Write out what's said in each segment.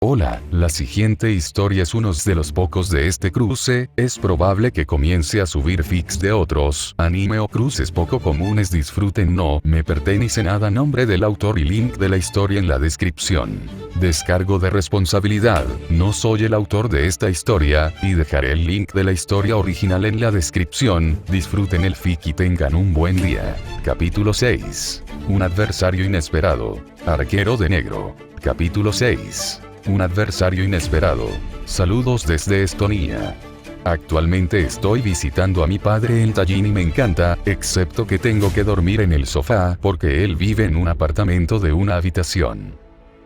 Hola, la siguiente historia es uno de los pocos de este cruce, es probable que comience a subir fics de otros anime o cruces poco comunes. Disfruten, no me pertenece nada. Nombre del autor y link de la historia en la descripción. Descargo de responsabilidad, no soy el autor de esta historia, y dejaré el link de la historia original en la descripción. Disfruten el fic y tengan un buen día. Capítulo 6. Un adversario inesperado. Arquero de negro. Capítulo 6. Un adversario inesperado. Saludos desde Estonia. Actualmente estoy visitando a mi padre en Tallinn y me encanta, excepto que tengo que dormir en el sofá porque él vive en un apartamento de una habitación.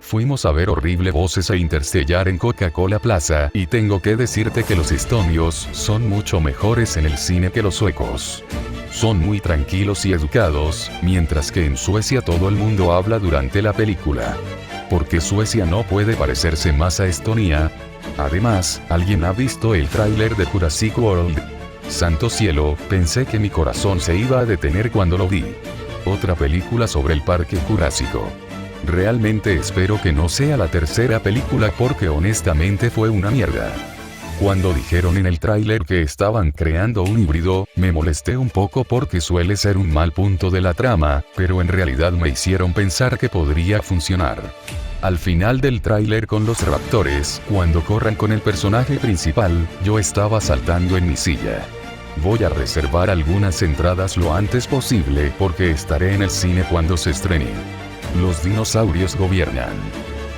Fuimos a ver Horrible Voces e Interstellar en Coca-Cola Plaza, y tengo que decirte que los estonios son mucho mejores en el cine que los suecos. Son muy tranquilos y educados, mientras que en Suecia todo el mundo habla durante la película. ¿Por qué Suecia no puede parecerse más a Estonia? Además, ¿alguien ha visto el tráiler de Jurassic World? Santo cielo, pensé que mi corazón se iba a detener cuando lo vi. Otra película sobre el parque jurásico. Realmente espero que no sea la tercera película porque honestamente fue una mierda. Cuando dijeron en el tráiler que estaban creando un híbrido, me molesté un poco porque suele ser un mal punto de la trama, pero en realidad me hicieron pensar que podría funcionar. Al final del tráiler con los raptores, cuando corran con el personaje principal, yo estaba saltando en mi silla. Voy a reservar algunas entradas lo antes posible porque estaré en el cine cuando se estrene. Los dinosaurios gobiernan.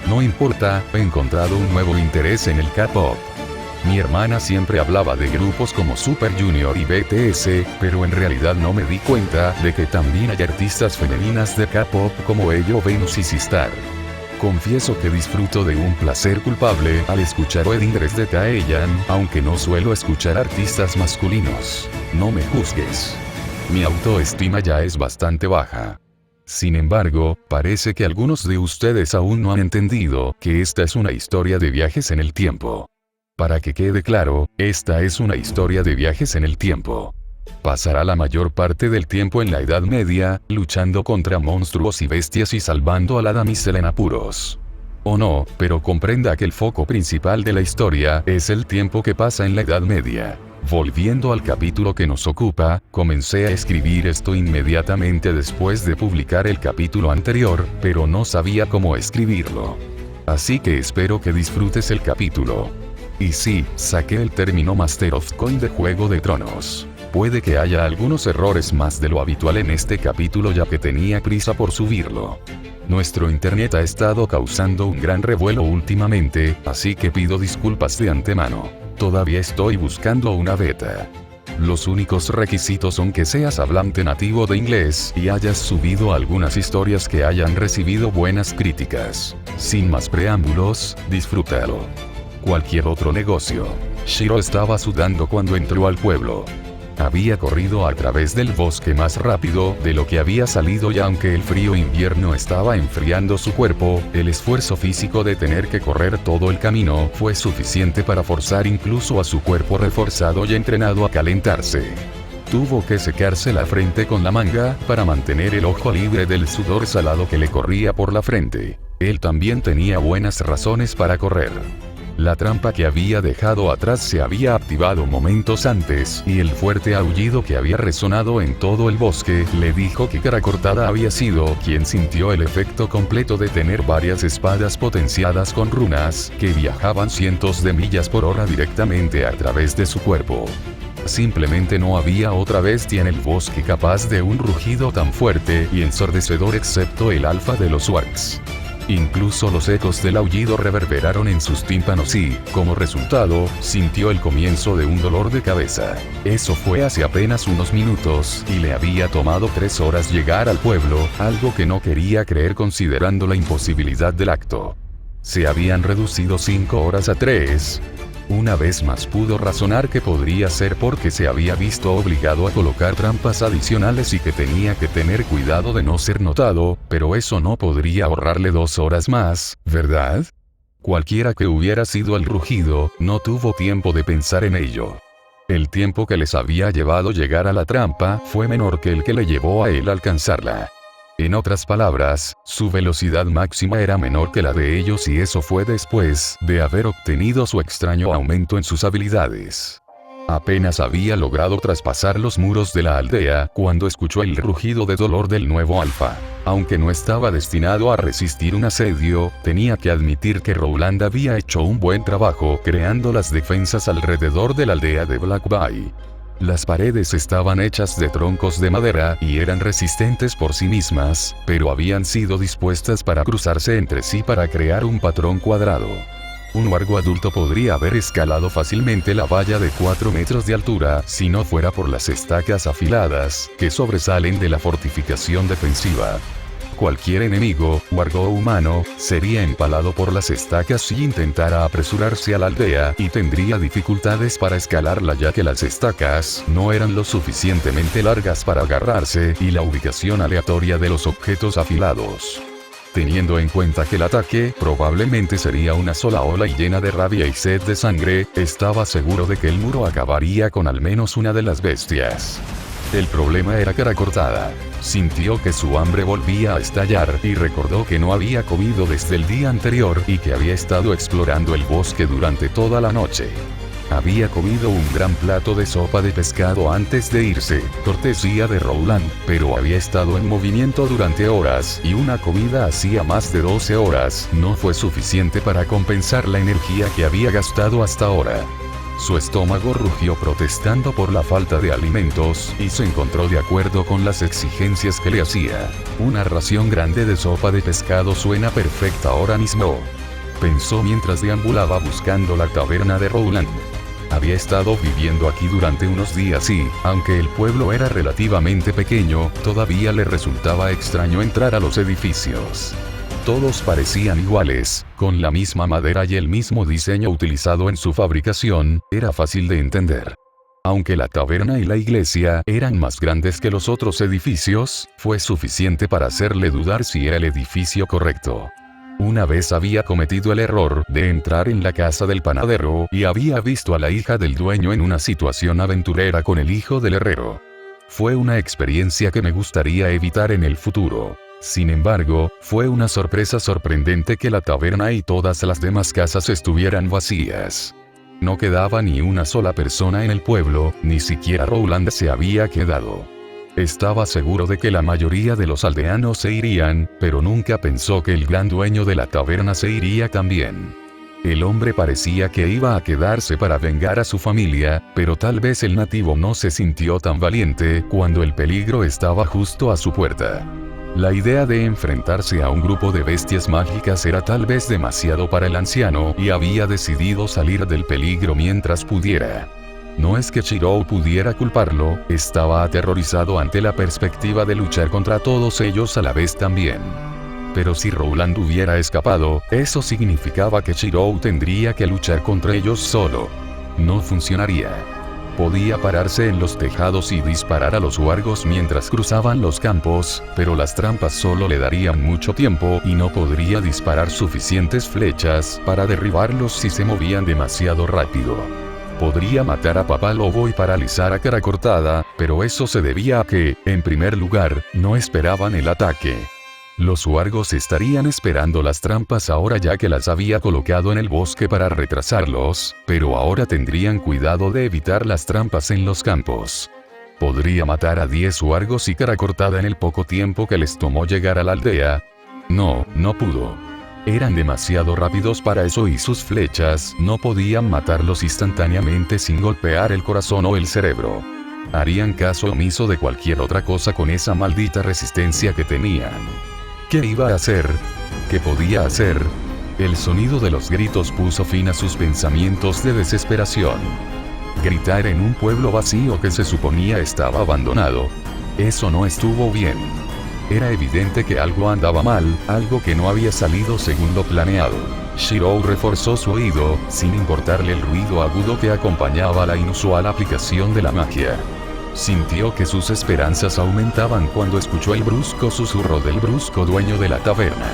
No importa, he encontrado un nuevo interés en el K-pop. Mi hermana siempre hablaba de grupos como Super Junior y BTS, pero en realidad no me di cuenta de que también hay artistas femeninas de K-pop como ello Venus y Sistar. Confieso que disfruto de un placer culpable al escuchar Weddingdress de Taeyeon, aunque no suelo escuchar artistas masculinos. No me juzgues. Mi autoestima ya es bastante baja. Sin embargo, parece que algunos de ustedes aún no han entendido que esta es una historia de viajes en el tiempo. Para que quede claro, esta es una historia de viajes en el tiempo. Pasará la mayor parte del tiempo en la Edad Media, luchando contra monstruos y bestias y salvando a la damisela en apuros. O no, pero comprenda que el foco principal de la historia es el tiempo que pasa en la Edad Media. Volviendo al capítulo que nos ocupa, comencé a escribir esto inmediatamente después de publicar el capítulo anterior, pero no sabía cómo escribirlo. Así que espero que disfrutes el capítulo. Y sí, saqué el término Master of Coin de Juego de Tronos. Puede que haya algunos errores más de lo habitual en este capítulo ya que tenía prisa por subirlo. Nuestro internet ha estado causando un gran revuelo últimamente, así que pido disculpas de antemano. Todavía estoy buscando una beta. Los únicos requisitos son que seas hablante nativo de inglés y hayas subido algunas historias que hayan recibido buenas críticas. Sin más preámbulos, disfrútalo. Cualquier otro negocio. Shiro estaba sudando cuando entró al pueblo. Había corrido a través del bosque más rápido de lo que había salido y aunque el frío invierno estaba enfriando su cuerpo, el esfuerzo físico de tener que correr todo el camino fue suficiente para forzar incluso a su cuerpo reforzado y entrenado a calentarse. Tuvo que secarse la frente con la manga para mantener el ojo libre del sudor salado que le corría por la frente. Él también tenía buenas razones para correr. La trampa que había dejado atrás se había activado momentos antes, y el fuerte aullido que había resonado en todo el bosque le dijo que Cara Cortada había sido quien sintió el efecto completo de tener varias espadas potenciadas con runas, que viajaban cientos de millas por hora directamente a través de su cuerpo. Simplemente no había otra bestia en el bosque capaz de un rugido tan fuerte y ensordecedor excepto el alfa de los Wargs. Incluso los ecos del aullido reverberaron en sus tímpanos y, como resultado, sintió el comienzo de un dolor de cabeza. Eso fue hace apenas unos minutos, y le había tomado 3 horas llegar al pueblo, algo que no quería creer considerando la imposibilidad del acto. Se habían reducido 5 horas a 3. Una vez más pudo razonar que podría ser porque se había visto obligado a colocar trampas adicionales y que tenía que tener cuidado de no ser notado, pero eso no podría ahorrarle 2 horas más, ¿verdad? Cualquiera que hubiera sido el rugido, no tuvo tiempo de pensar en ello. El tiempo que les había llevado llegar a la trampa fue menor que el que le llevó a él alcanzarla. En otras palabras, su velocidad máxima era menor que la de ellos y eso fue después de haber obtenido su extraño aumento en sus habilidades. Apenas había logrado traspasar los muros de la aldea cuando escuchó el rugido de dolor del nuevo alfa. Aunque no estaba destinado a resistir un asedio, tenía que admitir que Rowland había hecho un buen trabajo creando las defensas alrededor de la aldea de Black Bay. Las paredes estaban hechas de troncos de madera y eran resistentes por sí mismas, pero habían sido dispuestas para cruzarse entre sí para crear un patrón cuadrado. Un huargo adulto podría haber escalado fácilmente la valla de 4 metros de altura si no fuera por las estacas afiladas que sobresalen de la fortificación defensiva. Cualquier enemigo, huargo o humano, sería empalado por las estacas si intentara apresurarse a la aldea y tendría dificultades para escalarla ya que las estacas no eran lo suficientemente largas para agarrarse y la ubicación aleatoria de los objetos afilados. Teniendo en cuenta que el ataque probablemente sería una sola ola y llena de rabia y sed de sangre, estaba seguro de que el muro acabaría con al menos una de las bestias. El problema era Cara Cortada. Sintió que su hambre volvía a estallar y recordó que no había comido desde el día anterior y que había estado explorando el bosque durante toda la noche. Había comido un gran plato de sopa de pescado antes de irse, cortesía de Rowland, pero había estado en movimiento durante horas y una comida hacía más de 12 horas no fue suficiente para compensar la energía que había gastado hasta ahora. Su estómago rugió protestando por la falta de alimentos y se encontró de acuerdo con las exigencias que le hacía. Una ración grande de sopa de pescado suena perfecta ahora mismo, pensó mientras deambulaba buscando la taberna de Rowland. Había estado viviendo aquí durante unos días y, aunque el pueblo era relativamente pequeño, todavía le resultaba extraño entrar a los edificios. Todos parecían iguales, con la misma madera y el mismo diseño utilizado en su fabricación, era fácil de entender. Aunque la taberna y la iglesia eran más grandes que los otros edificios, fue suficiente para hacerle dudar si era el edificio correcto. Una vez había cometido el error de entrar en la casa del panadero y había visto a la hija del dueño en una situación aventurera con el hijo del herrero. Fue una experiencia que me gustaría evitar en el futuro. Sin embargo, fue una sorpresa sorprendente que la taberna y todas las demás casas estuvieran vacías. No quedaba ni una sola persona en el pueblo, ni siquiera Rowland se había quedado. Estaba seguro de que la mayoría de los aldeanos se irían, pero nunca pensó que el gran dueño de la taberna se iría también. El hombre parecía que iba a quedarse para vengar a su familia, pero tal vez el nativo no se sintió tan valiente cuando el peligro estaba justo a su puerta. La idea de enfrentarse a un grupo de bestias mágicas era tal vez demasiado para el anciano y había decidido salir del peligro mientras pudiera. No es que Shirou pudiera culparlo, estaba aterrorizado ante la perspectiva de luchar contra todos ellos a la vez también. Pero si Rowland hubiera escapado, eso significaba que Shirou tendría que luchar contra ellos solo. No funcionaría. Podía pararse en los tejados y disparar a los huargos mientras cruzaban los campos, pero las trampas solo le darían mucho tiempo y no podría disparar suficientes flechas para derribarlos si se movían demasiado rápido. Podría matar a Papá Lobo y paralizar a Cara Cortada, pero eso se debía a que, en primer lugar, no esperaban el ataque. Los huargos estarían esperando las trampas ahora ya que las había colocado en el bosque para retrasarlos, pero ahora tendrían cuidado de evitar las trampas en los campos. ¿Podría matar a 10 huargos y Cara Cortada en el poco tiempo que les tomó llegar a la aldea? No, no pudo. Eran demasiado rápidos para eso y sus flechas no podían matarlos instantáneamente sin golpear el corazón o el cerebro. Harían caso omiso de cualquier otra cosa con esa maldita resistencia que tenían. ¿Qué iba a hacer? ¿Qué podía hacer? El sonido de los gritos puso fin a sus pensamientos de desesperación. Gritar en un pueblo vacío que se suponía estaba abandonado. Eso no estuvo bien. Era evidente que algo andaba mal, algo que no había salido según lo planeado. Shirou reforzó su oído, sin importarle el ruido agudo que acompañaba la inusual aplicación de la magia. Sintió que sus esperanzas aumentaban cuando escuchó el brusco susurro del brusco dueño de la taberna.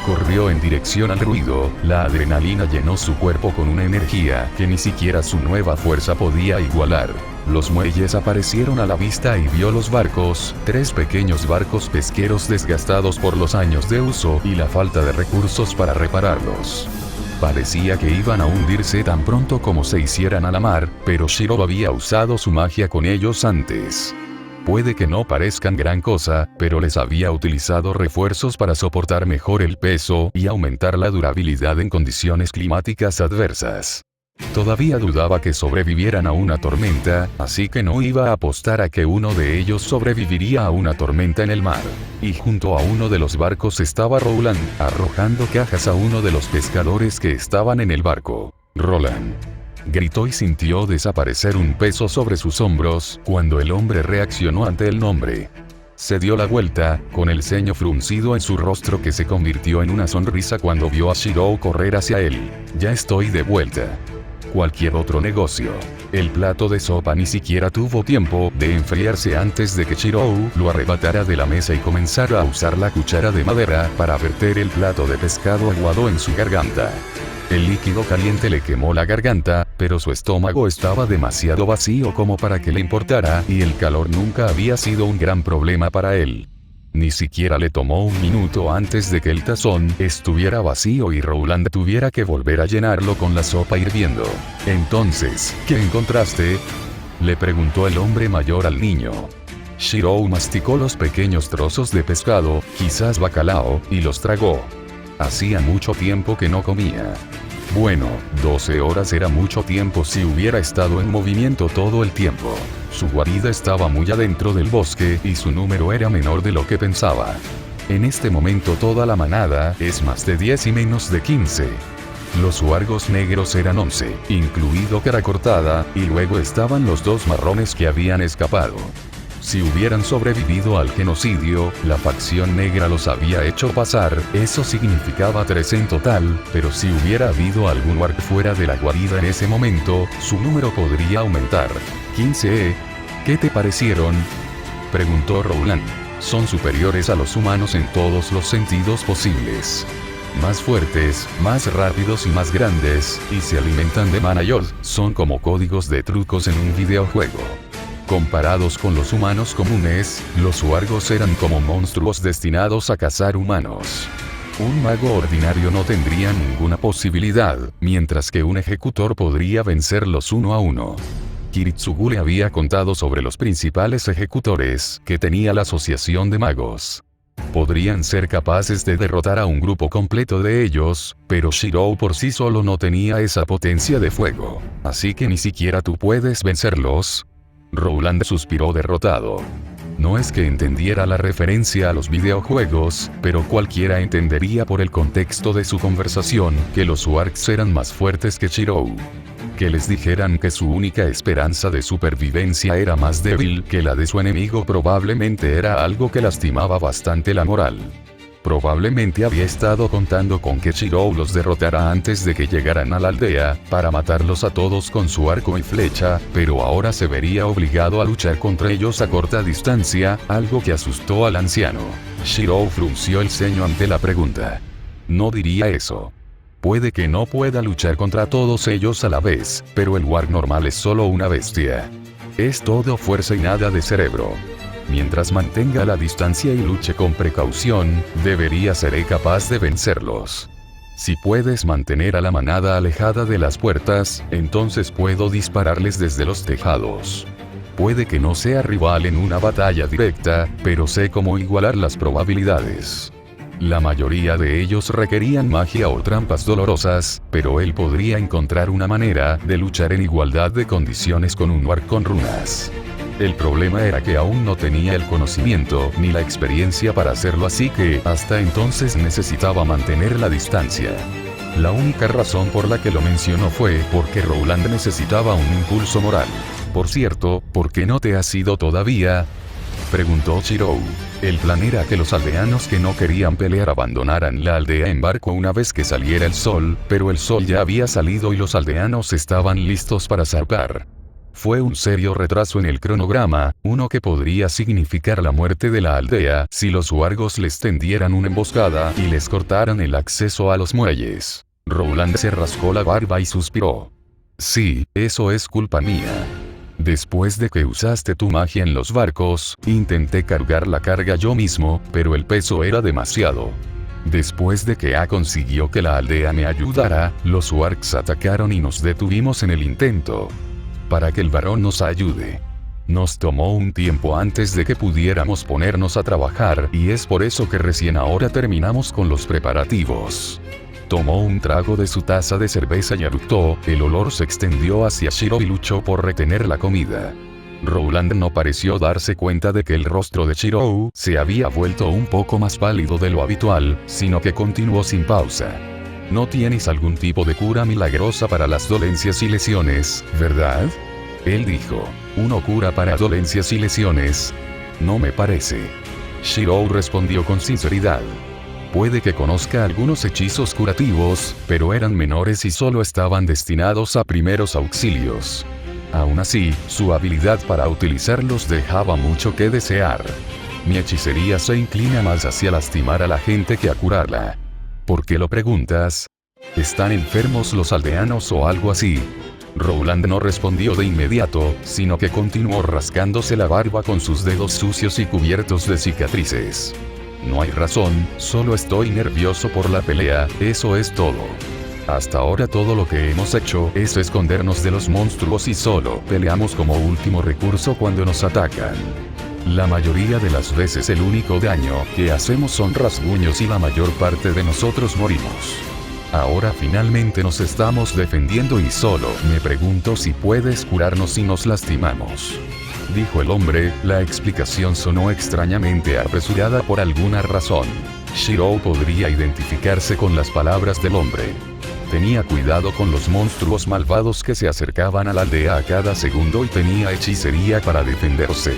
Corrió en dirección al ruido, la adrenalina llenó su cuerpo con una energía que ni siquiera su nueva fuerza podía igualar. Los muelles aparecieron a la vista y vio los barcos, 3 pequeños barcos pesqueros desgastados por los años de uso y la falta de recursos para repararlos. Parecía que iban a hundirse tan pronto como se hicieran a la mar, pero Shiro había usado su magia con ellos antes. Puede que no parezcan gran cosa, pero les había utilizado refuerzos para soportar mejor el peso y aumentar la durabilidad en condiciones climáticas adversas. Todavía dudaba que sobrevivieran a una tormenta, así que no iba a apostar a que uno de ellos sobreviviría a una tormenta en el mar. Y junto a uno de los barcos estaba Roland, arrojando cajas a uno de los pescadores que estaban en el barco. Roland gritó y sintió desaparecer un peso sobre sus hombros, cuando el hombre reaccionó ante el nombre. Se dio la vuelta, con el ceño fruncido en su rostro que se convirtió en una sonrisa cuando vio a Shiro correr hacia él. Ya estoy de vuelta. Cualquier otro negocio. El plato de sopa ni siquiera tuvo tiempo de enfriarse antes de que Shiro lo arrebatara de la mesa y comenzara a usar la cuchara de madera para verter el plato de pescado aguado en su garganta. El líquido caliente le quemó la garganta, pero su estómago estaba demasiado vacío como para que le importara, y el calor nunca había sido un gran problema para él. Ni siquiera le tomó un minuto antes de que el tazón estuviera vacío y Roland tuviera que volver a llenarlo con la sopa hirviendo. Entonces, ¿qué encontraste?, le preguntó el hombre mayor al niño. Shiro masticó los pequeños trozos de pescado, quizás bacalao, y los tragó. Hacía mucho tiempo que no comía. Bueno, 12 horas era mucho tiempo si hubiera estado en movimiento todo el tiempo. Su guarida estaba muy adentro del bosque y su número era menor de lo que pensaba. En este momento toda la manada es más de 10 y menos de 15. Los huargos negros eran 11, incluido Cara Cortada, y luego estaban los 2 marrones que habían escapado. Si hubieran sobrevivido al genocidio, la facción negra los había hecho pasar, eso significaba 3 en total, pero si hubiera habido algún warg fuera de la guarida en ese momento, su número podría aumentar. 15, ¿qué te parecieron?, preguntó Roland. Son superiores a los humanos en todos los sentidos posibles. Más fuertes, más rápidos y más grandes, y se alimentan de mana. Son como códigos de trucos en un videojuego. Comparados con los humanos comunes, los huargos eran como monstruos destinados a cazar humanos. Un mago ordinario no tendría ninguna posibilidad, mientras que un ejecutor podría vencerlos 1 a 1. Kiritsugu le había contado sobre los principales ejecutores que tenía la asociación de magos. Podrían ser capaces de derrotar a un grupo completo de ellos, pero Shiro por sí solo no tenía esa potencia de fuego. Así que ni siquiera tú puedes vencerlos. Roland suspiró derrotado. No es que entendiera la referencia a los videojuegos, pero cualquiera entendería por el contexto de su conversación que los wargs eran más fuertes que Shiro. Que les dijeran que su única esperanza de supervivencia era más débil que la de su enemigo probablemente era algo que lastimaba bastante la moral. Probablemente había estado contando con que Shiro los derrotara antes de que llegaran a la aldea, para matarlos a todos con su arco y flecha, pero ahora se vería obligado a luchar contra ellos a corta distancia, algo que asustó al anciano. Shiro frunció el ceño ante la pregunta. No diría eso. Puede que no pueda luchar contra todos ellos a la vez, pero el warg normal es solo una bestia. Es todo fuerza y nada de cerebro. Mientras mantenga la distancia y luche con precaución, debería ser capaz de vencerlos. Si puedes mantener a la manada alejada de las puertas, entonces puedo dispararles desde los tejados. Puede que no sea rival en una batalla directa, pero sé cómo igualar las probabilidades. La mayoría de ellos requerían magia o trampas dolorosas, pero él podría encontrar una manera de luchar en igualdad de condiciones con un warg con runas. El problema era que aún no tenía el conocimiento ni la experiencia para hacerlo, así que hasta entonces necesitaba mantener la distancia. La única razón por la que lo mencionó fue porque Roland necesitaba un impulso moral. Por cierto, ¿por qué no te has ido todavía?, preguntó Shiro. El plan era que los aldeanos que no querían pelear abandonaran la aldea en barco una vez que saliera el sol, pero el sol ya había salido y los aldeanos estaban listos para zarpar. fue un serio retraso en el cronograma, uno que podría significar la muerte de la aldea si los huargos les tendieran una emboscada y les cortaran el acceso a los muelles. Rowland se rascó la barba y suspiró. Sí, eso es culpa mía. Después de que usaste tu magia en los barcos, intenté cargar la carga yo mismo, pero el peso era demasiado. Después de que consiguió que la aldea me ayudara, los wargs atacaron y nos detuvimos en el intento. Para que el varón nos ayude. Nos tomó un tiempo antes de que pudiéramos ponernos a trabajar y es por eso que recién ahora terminamos con los preparativos. Tomó un trago de su taza de cerveza y eructó, el olor se extendió hacia Shiro y luchó por retener la comida. Rowland no pareció darse cuenta de que el rostro de Shiro se había vuelto un poco más pálido de lo habitual, sino que continuó sin pausa. ¿No tienes algún tipo de cura milagrosa para las dolencias y lesiones, verdad? Él dijo. ¿Una cura para dolencias y lesiones? No me parece. Shiro respondió con sinceridad. Puede que conozca algunos hechizos curativos, pero eran menores y solo estaban destinados a primeros auxilios. Aún así, su habilidad para utilizarlos dejaba mucho que desear. Mi hechicería se inclina más hacia lastimar a la gente que a curarla. ¿Por qué lo preguntas? ¿Están enfermos los aldeanos o algo así? Rowland no respondió de inmediato, sino que continuó rascándose la barba con sus dedos sucios y cubiertos de cicatrices. No hay razón, solo estoy nervioso por la pelea, eso es todo. Hasta ahora todo lo que hemos hecho es escondernos de los monstruos y solo peleamos como último recurso cuando nos atacan. La mayoría de las veces el único daño que hacemos son rasguños y la mayor parte de nosotros morimos. Ahora finalmente nos estamos defendiendo y solo me pregunto si puedes curarnos si nos lastimamos. Dijo el hombre, la explicación sonó extrañamente apresurada por alguna razón. Shiro podría identificarse con las palabras del hombre. Tenía cuidado con los monstruos malvados que se acercaban a la aldea a cada segundo y tenía hechicería para defenderse.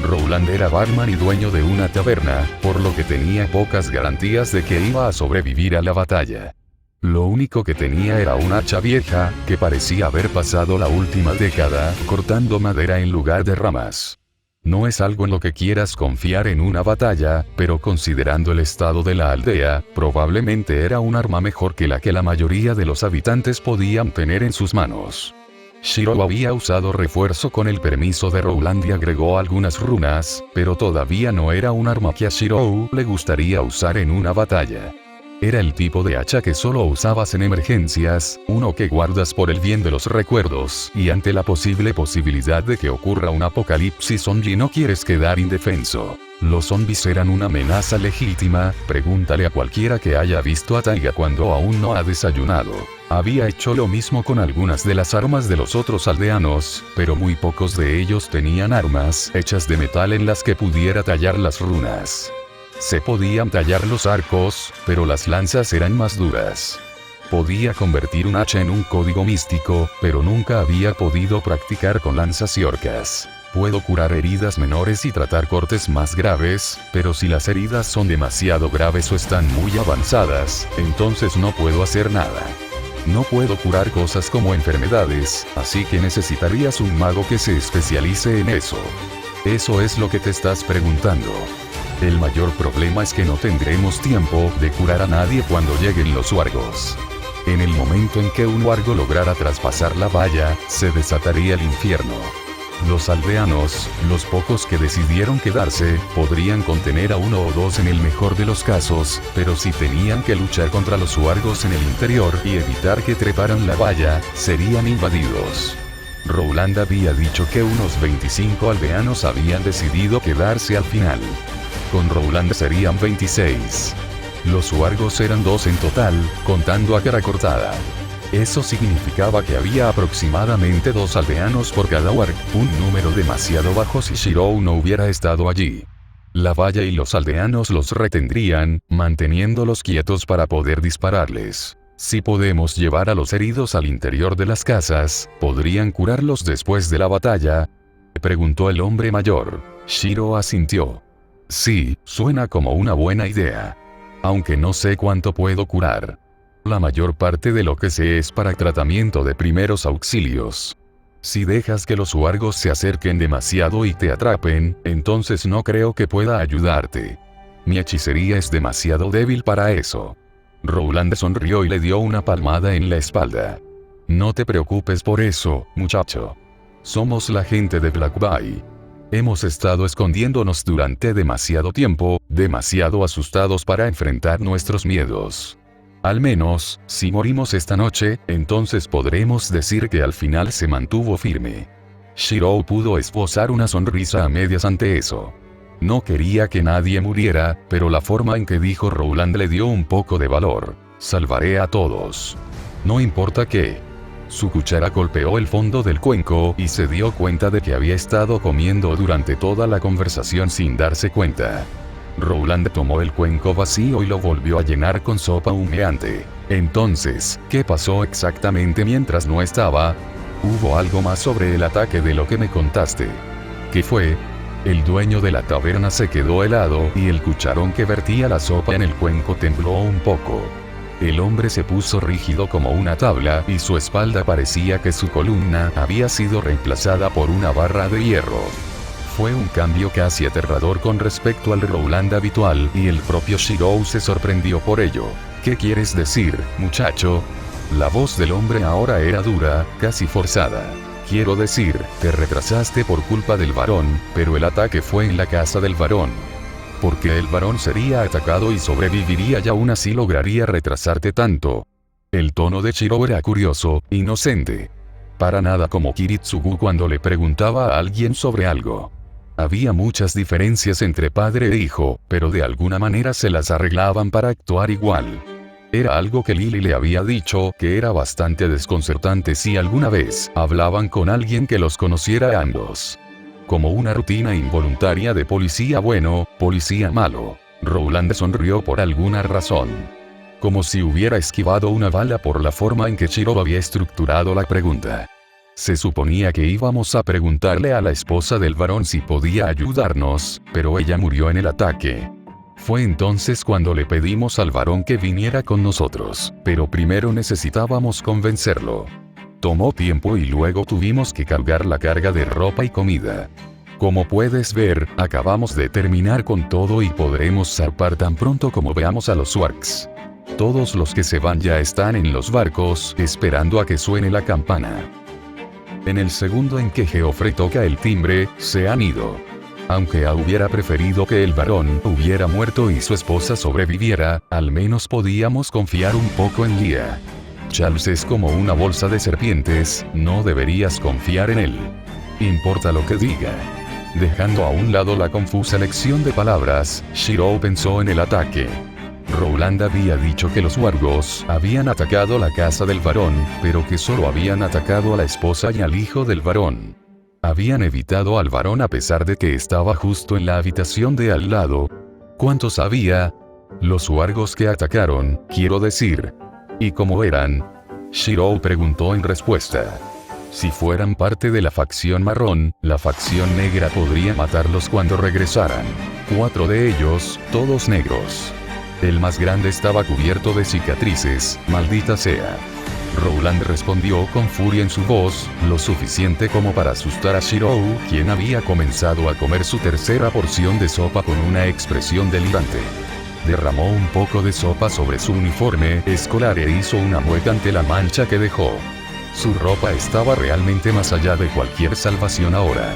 Rowland era barman y dueño de una taberna, por lo que tenía pocas garantías de que iba a sobrevivir a la batalla. Lo único que tenía era una hacha vieja, que parecía haber pasado la última década, cortando madera en lugar de ramas. No es algo en lo que quieras confiar en una batalla, pero considerando el estado de la aldea, probablemente era un arma mejor que la mayoría de los habitantes podían tener en sus manos. Shiro había usado refuerzo con el permiso de Rowland y agregó algunas runas, pero todavía no era un arma que a Shiro le gustaría usar en una batalla. Era el tipo de hacha que solo usabas en emergencias, uno que guardas por el bien de los recuerdos, y ante la posible posibilidad de que ocurra un apocalipsis zombie no quieres quedar indefenso. ¿Los zombies eran una amenaza legítima? Pregúntale a cualquiera que haya visto a Taiga cuando aún no ha desayunado. Había hecho lo mismo con algunas de las armas de los otros aldeanos, pero muy pocos de ellos tenían armas hechas de metal en las que pudiera tallar las runas. Se podían tallar los arcos, pero las lanzas eran más duras. Podía convertir un hacha en un código místico, pero nunca había podido practicar con lanzas y orcas. Puedo curar heridas menores y tratar cortes más graves, pero si las heridas son demasiado graves o están muy avanzadas, entonces no puedo hacer nada. No puedo curar cosas como enfermedades, así que necesitarías un mago que se especialice en eso. Eso es lo que te estás preguntando. El mayor problema es que no tendremos tiempo de curar a nadie cuando lleguen los wargos. En el momento en que un wargo lograra traspasar la valla, se desataría el infierno. Los aldeanos, los pocos que decidieron quedarse, podrían contener a uno o dos en el mejor de los casos, pero si tenían que luchar contra los wargos en el interior y evitar que treparan la valla, serían invadidos. Rowland había dicho que unos 25 aldeanos habían decidido quedarse al final. Con Rowland serían 26. Los wargos eran 2 en total, contando a cara cortada. Eso significaba que había aproximadamente 2 aldeanos por cada warg, un número demasiado bajo si Shiro no hubiera estado allí. La valla y los aldeanos los retendrían, manteniéndolos quietos para poder dispararles. Si podemos llevar a los heridos al interior de las casas, ¿podrían curarlos después de la batalla?, preguntó el hombre mayor. Shiro asintió. Sí, suena como una buena idea. Aunque no sé cuánto puedo curar. La mayor parte de lo que sé es para tratamiento de primeros auxilios. Si dejas que los huargos se acerquen demasiado y te atrapen, entonces no creo que pueda ayudarte. Mi hechicería es demasiado débil para eso. Rowland sonrió y le dio una palmada en la espalda. No te preocupes por eso, muchacho. Somos la gente de Black Bay. Hemos estado escondiéndonos durante demasiado tiempo, demasiado asustados para enfrentar nuestros miedos. Al menos, si morimos esta noche, entonces podremos decir que al final se mantuvo firme. Shirou pudo esbozar una sonrisa a medias ante eso. No quería que nadie muriera, pero la forma en que dijo Rowland le dio un poco de valor. Salvaré a todos. No importa qué. Su cuchara golpeó el fondo del cuenco y se dio cuenta de que había estado comiendo durante toda la conversación sin darse cuenta. Rowland tomó el cuenco vacío y lo volvió a llenar con sopa humeante. Entonces, ¿qué pasó exactamente mientras no estaba? Hubo algo más sobre el ataque de lo que me contaste. ¿Qué fue? El dueño de la taberna se quedó helado y el cucharón que vertía la sopa en el cuenco tembló un poco. El hombre se puso rígido como una tabla y su espalda parecía que su columna había sido reemplazada por una barra de hierro. Fue un cambio casi aterrador con respecto al Rowland habitual y el propio Shirou se sorprendió por ello. ¿Qué quieres decir, muchacho? La voz del hombre ahora era dura, casi forzada. Quiero decir, te retrasaste por culpa del varón, pero el ataque fue en la casa del varón. Porque el varón sería atacado y sobreviviría y aún así lograría retrasarte tanto. El tono de Shirou era curioso, inocente. Para nada como Kiritsugu cuando le preguntaba a alguien sobre algo. Había muchas diferencias entre padre e hijo, pero de alguna manera se las arreglaban para actuar igual. Era algo que Lily le había dicho que era bastante desconcertante si alguna vez hablaban con alguien que los conociera a ambos. Como una rutina involuntaria de policía bueno, policía malo. Rowland sonrió por alguna razón. Como si hubiera esquivado una bala por la forma en que Shirou había estructurado la pregunta. Se suponía que íbamos a preguntarle a la esposa del varón si podía ayudarnos, pero ella murió en el ataque. Fue entonces cuando le pedimos al varón que viniera con nosotros, pero primero necesitábamos convencerlo. Tomó tiempo y luego tuvimos que cargar la carga de ropa y comida. Como puedes ver, acabamos de terminar con todo y podremos zarpar tan pronto como veamos a los Wargs. Todos los que se van ya están en los barcos, esperando a que suene la campana. En el segundo en que Geoffrey toca el timbre, se han ido. Aunque hubiera preferido que el varón hubiera muerto y su esposa sobreviviera, al menos podíamos confiar un poco en Lia. Charles es como una bolsa de serpientes, no deberías confiar en él. Importa lo que diga. Dejando a un lado la confusa elección de palabras, Shirou pensó en el ataque. Rowland había dicho que los wargos habían atacado la casa del varón, pero que solo habían atacado a la esposa y al hijo del varón. Habían evitado al varón a pesar de que estaba justo en la habitación de al lado. ¿Cuántos había? Los wargos que atacaron, quiero decir. ¿Y cómo eran? Shirou preguntó en respuesta. Si fueran parte de la facción marrón, la facción negra podría matarlos cuando regresaran. 4 de ellos, todos negros. El más grande estaba cubierto de cicatrices, maldita sea. Rowland respondió con furia en su voz, lo suficiente como para asustar a Shirou, quien había comenzado a comer su tercera porción de sopa con una expresión delirante. Derramó un poco de sopa sobre su uniforme escolar e hizo una mueca ante la mancha que dejó. Su ropa estaba realmente más allá de cualquier salvación ahora.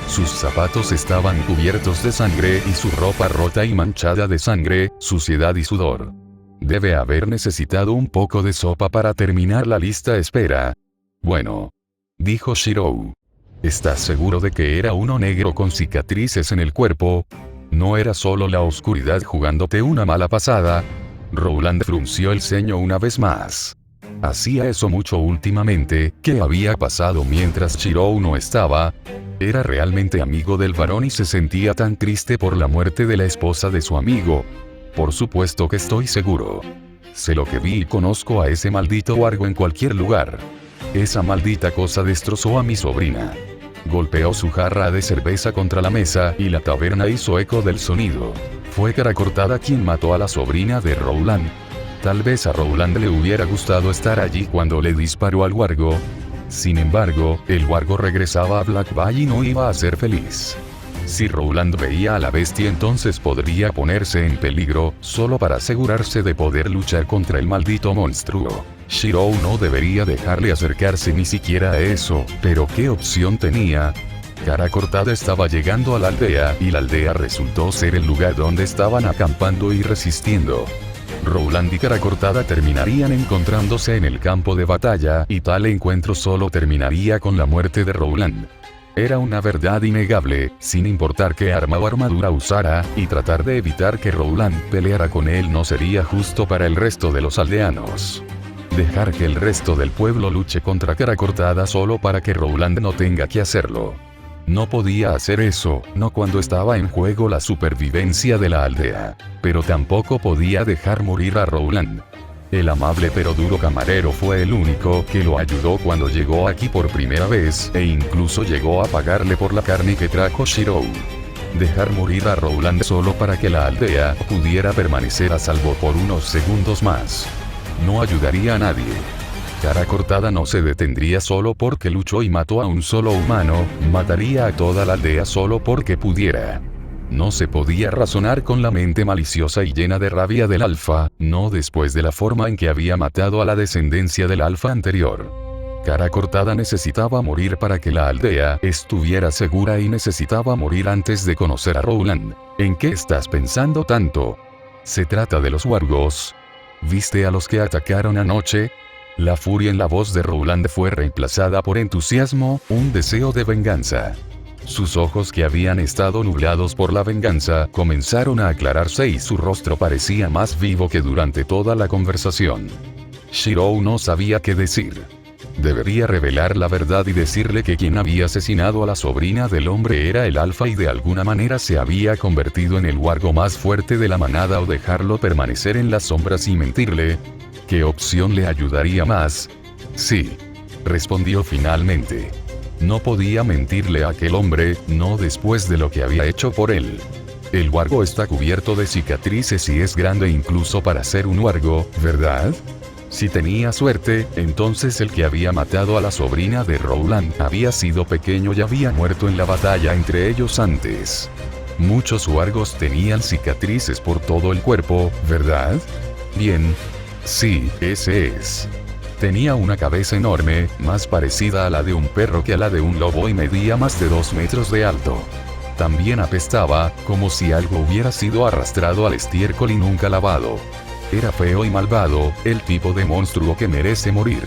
Sus zapatos estaban cubiertos de sangre y su ropa rota y manchada de sangre, suciedad y sudor. Debe haber necesitado un poco de sopa para terminar la lista espera. Bueno. Dijo Shirou. ¿Estás seguro de que era uno negro con cicatrices en el cuerpo? ¿No era solo la oscuridad jugándote una mala pasada? Rowland frunció el ceño una vez más. Hacía eso mucho últimamente. ¿Qué había pasado mientras Shirou no estaba? Era realmente amigo del varón y se sentía tan triste por la muerte de la esposa de su amigo. Por supuesto que estoy seguro. Sé lo que vi y conozco a ese maldito wargo en cualquier lugar. Esa maldita cosa destrozó a mi sobrina. Golpeó su jarra de cerveza contra la mesa y la taberna hizo eco del sonido. Fue Cara Cortada quien mató a la sobrina de Rowland. Tal vez a Rowland le hubiera gustado estar allí cuando le disparó al wargo. Sin embargo, el wargo regresaba a Black Bay y no iba a ser feliz. Si Rowland veía a la bestia, entonces podría ponerse en peligro, solo para asegurarse de poder luchar contra el maldito monstruo. Shirou no debería dejarle acercarse ni siquiera a eso, pero ¿qué opción tenía? Cara Cortada estaba llegando a la aldea, y la aldea resultó ser el lugar donde estaban acampando y resistiendo. Rowland y Cara Cortada terminarían encontrándose en el campo de batalla, y tal encuentro solo terminaría con la muerte de Rowland. Era una verdad innegable, sin importar qué arma o armadura usara, y tratar de evitar que Rowland peleara con él no sería justo para el resto de los aldeanos. Dejar que el resto del pueblo luche contra Cara Cortada solo para que Rowland no tenga que hacerlo. No podía hacer eso, no cuando estaba en juego la supervivencia de la aldea. Pero tampoco podía dejar morir a Rowland. El amable pero duro camarero fue el único que lo ayudó cuando llegó aquí por primera vez, e incluso llegó a pagarle por la carne que trajo Shirou. Dejar morir a Rowland solo para que la aldea pudiera permanecer a salvo por unos segundos más. No ayudaría a nadie. Cara Cortada no se detendría solo porque luchó y mató a un solo humano, mataría a toda la aldea solo porque pudiera. No se podía razonar con la mente maliciosa y llena de rabia del alfa, no después de la forma en que había matado a la descendencia del alfa anterior. Cara Cortada necesitaba morir para que la aldea estuviera segura y necesitaba morir antes de conocer a Rowland. ¿En qué estás pensando tanto? Se trata de los wargos. ¿Viste a los que atacaron anoche? La furia en la voz de Rowland fue reemplazada por entusiasmo, un deseo de venganza. Sus ojos, que habían estado nublados por la venganza, comenzaron a aclararse y su rostro parecía más vivo que durante toda la conversación. Shirou no sabía qué decir. Debería revelar la verdad y decirle que quien había asesinado a la sobrina del hombre era el alfa y de alguna manera se había convertido en el wargo más fuerte de la manada, o dejarlo permanecer en las sombras y mentirle. ¿Qué opción le ayudaría más? Sí, respondió finalmente. No podía mentirle a aquel hombre, no después de lo que había hecho por él. El wargo está cubierto de cicatrices y es grande incluso para ser un wargo, ¿verdad? Si tenía suerte, entonces el que había matado a la sobrina de Rowland había sido pequeño y había muerto en la batalla entre ellos antes. Muchos wargos tenían cicatrices por todo el cuerpo, ¿verdad? Bien. Sí, ese es. Tenía una cabeza enorme, más parecida a la de un perro que a la de un lobo, y medía más de 2 metros de alto. También apestaba, como si algo hubiera sido arrastrado al estiércol y nunca lavado. Era feo y malvado, el tipo de monstruo que merece morir.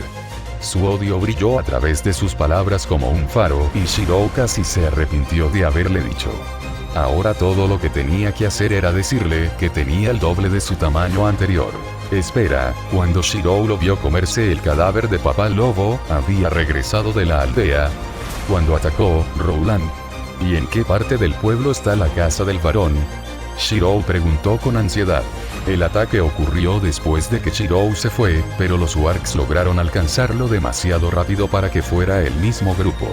Su odio brilló a través de sus palabras como un faro, y Shirou casi se arrepintió de haberle dicho. Ahora todo lo que tenía que hacer era decirle que tenía el doble de su tamaño anterior. Espera, cuando Shirou lo vio comerse el cadáver de Papá Lobo, había regresado de la aldea. Cuando atacó Rowland. ¿Y en qué parte del pueblo está la casa del varón? Shirou preguntó con ansiedad. El ataque ocurrió después de que Shirou se fue, pero los wargs lograron alcanzarlo demasiado rápido para que fuera el mismo grupo.